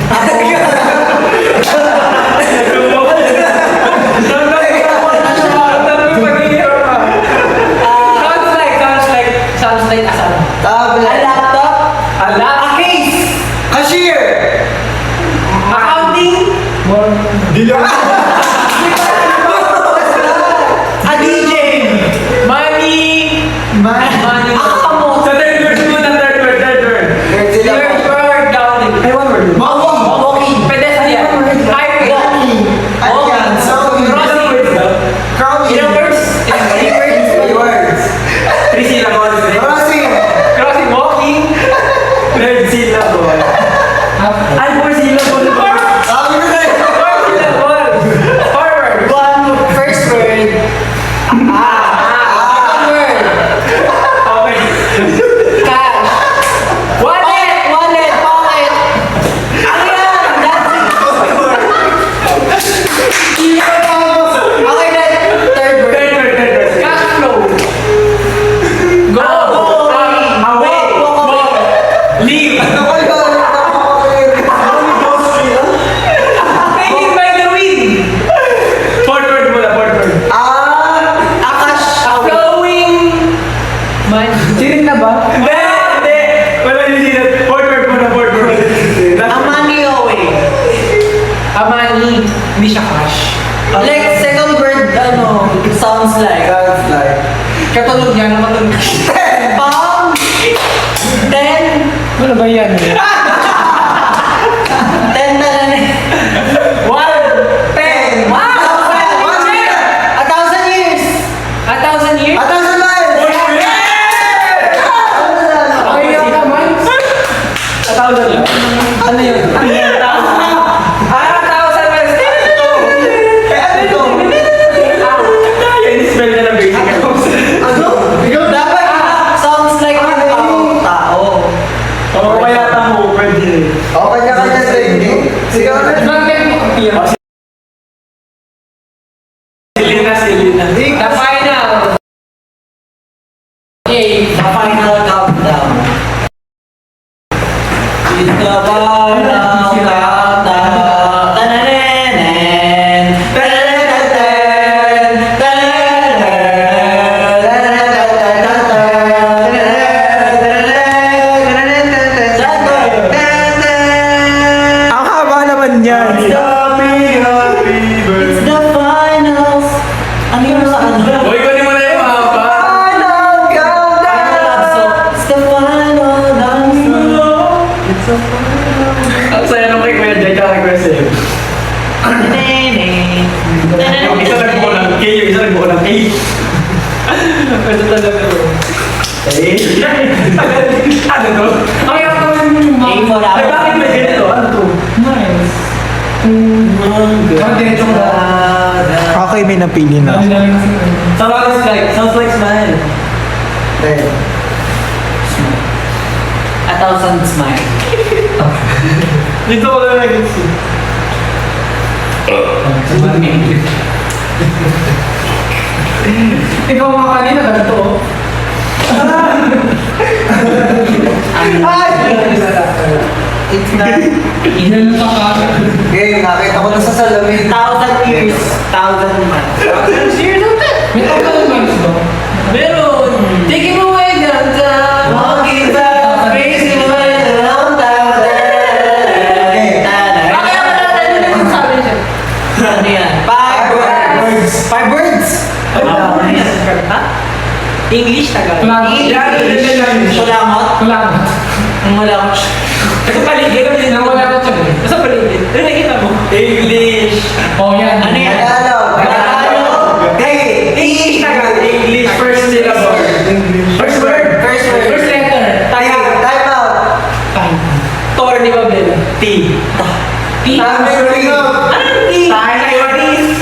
Sounds like asan? Tablet. A laptop. A case. Cashier. Accounting? Dilaw. A DJ. Money? Money. Akamo. Sa third word muna, third word. Third word, counting. Ay, one word. Walking. Pedestrian. Highway. Ano yan? So, Crossing. Crowing. Ilang words? Ilang words? Three words. 3 syllables. Crossing. Crossing, walking. Third syllable. Ay, 4 syllable. Sabi ko na yun. 4 syllable. Forward. First word. Second word. Okay. Cash. Ano ba yan? 10 na lang eh. 1, 10. Wow! 1,000 years! 1,000 years? 1,000 miles! Okay lang naman. 1,000 lang. Ano yun? 1,000 miles. Ano to? Yan, spell na ng basic. Ano? Dapat sounds like tao. Oo, kaya tamo, pwede. O, kanya-kanya sa inyo. Sigaw na. Silina. The final. Okay, the final countdown. It's the final countdown. Tanananan. Tanananan. Ang haba naman yan. It's the finals. Ano yun sa ano? Uy, kunin mo na yung mahaba. Final countdown. It's the final dance. Ang saya nung kay Kuya Jai, tsaka kay Kuya Seb. Yung isa nagbuo ng K, yung isa nagbuo ng A. Ito talaga to. Ano to? Ay, ako yung A for Ay, bakit may ganito? Ano to? Okay, may napili na. Sounds like smile. 10. 1,000 smile. Dito ko lang nag-gets. Ikaw mga kanina, ganito oh. It's not. Okay, nakita ko na sa salamin. 1,000 years. 1,000 months. May tawag months ba? Meron! Take him away, ganda! Walking the crazy way around town. Bakit ako natin yung sabi siya? Ano yan? 5 words. 5 words. Ha? English, Tagalog. Kulangot. Kulangot. Kulangot. Kulangot. Sa paligid, ang wala ko siya. Sa paligid. Ano nakita mo? English. Oh, yan. Ano yan? Tagalog. Tagalog. English. English. First syllable. First word. First word. First letter. Time out. Tor ni Babel. T. T. Anong T? Taiwanese.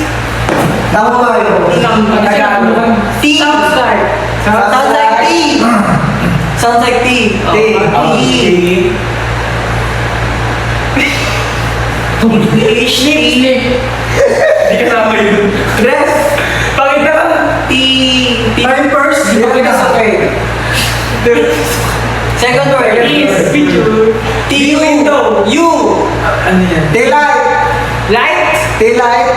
Tama ba yun? Tagalog. T. Sounds like. Sounds like T. Sounds like T. T. T. English. Hindi kasama yun. Dress. Bakit na? T. Time first. Okay. Second word. Is. Picture. T. Window. U. Ano yan? Daylight. Light. Daylight.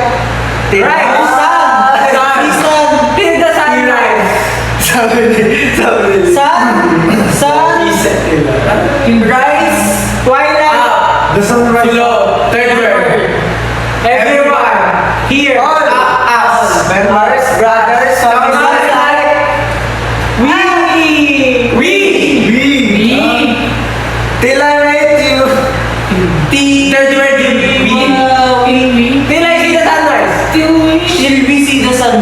Right. Sun. Sun. Till the sunrise. Sun. Sun. Rise. Twilight. The sunrise. Below. Third word. Everyone. Here. All. Us. Members, brothers, Sounds families. like. We. Till I meet you. Third word. We. Till I see the sunrise. Till we see the sun.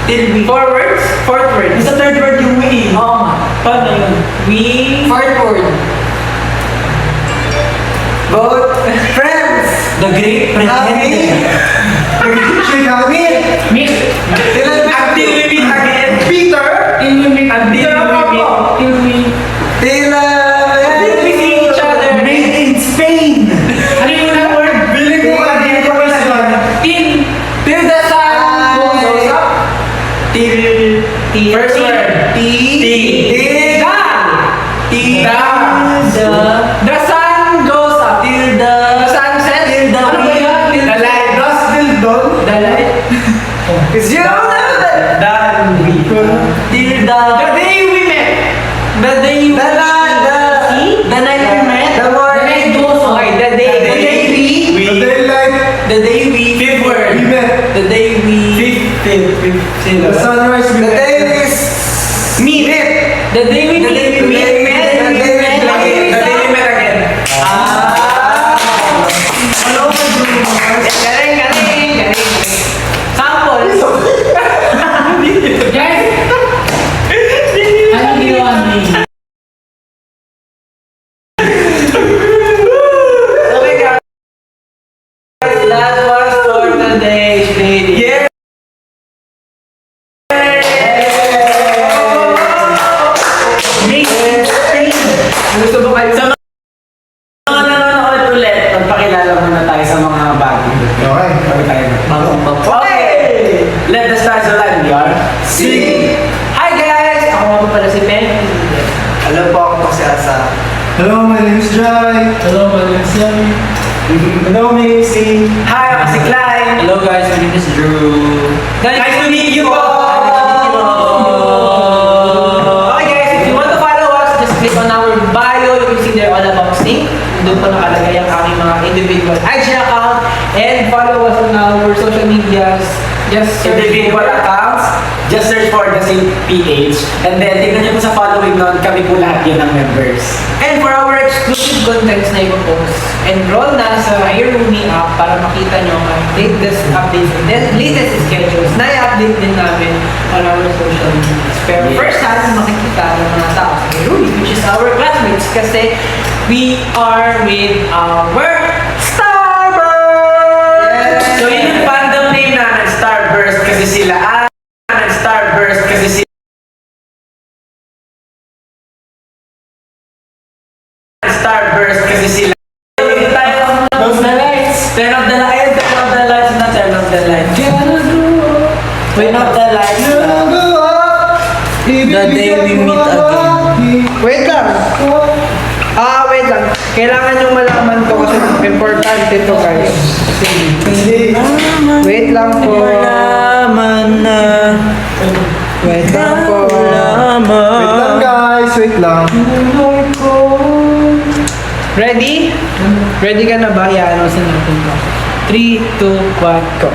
Till we. Four words. Fourth word. Sa third word yung we. Oo nga. Paano yun? We. Fourth word. Both friends. The great Happy. Should have meet. Meet. Till I Until we meet meet again. Peter. Till we meet. Until we meet. Till we. Till Until we see each other. Made in Spain. Ano yung unang word? Biling mo ka dito question. Till the sun goes up. Till. First word. T. Till. The sun goes up. Till the. The sunset. Till the. Ano ba yan? The light. Dust till dawn. The light. Is you know that? The we. Till the. The day we met. The day we. The night. The night we met. The morning. Okay, the day. The day we. The daylight. The day we. Fifth word. We met. The day we. Fifth. The sunrise. The day is Meet. The day we The meet. day we met. The day we met. The day we met. The day we met name's Jai. Hello, my name is Yami. Hello, Macy. Hi, ako si Clyde. Hello guys, my name is Drew. Nice to meet you all! Okay guys, if you want to follow us, just click on our bio. You can see there all about Sync. Doon po nakalagay ang aming mga individual IG account. And follow us on our social medias. Just search Individual accounts, just search for the same PH. And then, tignan niyo po sa following nun, kami po lahat yun ng members. And for our exclusive contents na ipopost, enroll na sa HeyRoomie app para makita nyo ang latest updates and then latest schedules na i-update din namin on our social media. Pero first hand, makikita ng mga tao sa HeyRoomie, which is our classmates kasi we are with our Starburst! So, yun yung fandom name namin, Starburst, kasi sila Starburst, kasi sila Starburst, kasi sila turn off the lights, turn off the lights, turn off the lights, not turn off the lights. Turn off the lights. The day we meet again. Wait lang! Wait lang. Kailangan yung malaman to kasi importante to guys. Wait lang po. Malaman na. Wait lang po. Wait lang guys, wait lang. Ready? Ready ka na ba? I-announce na natin to. 3, 2, 1, go.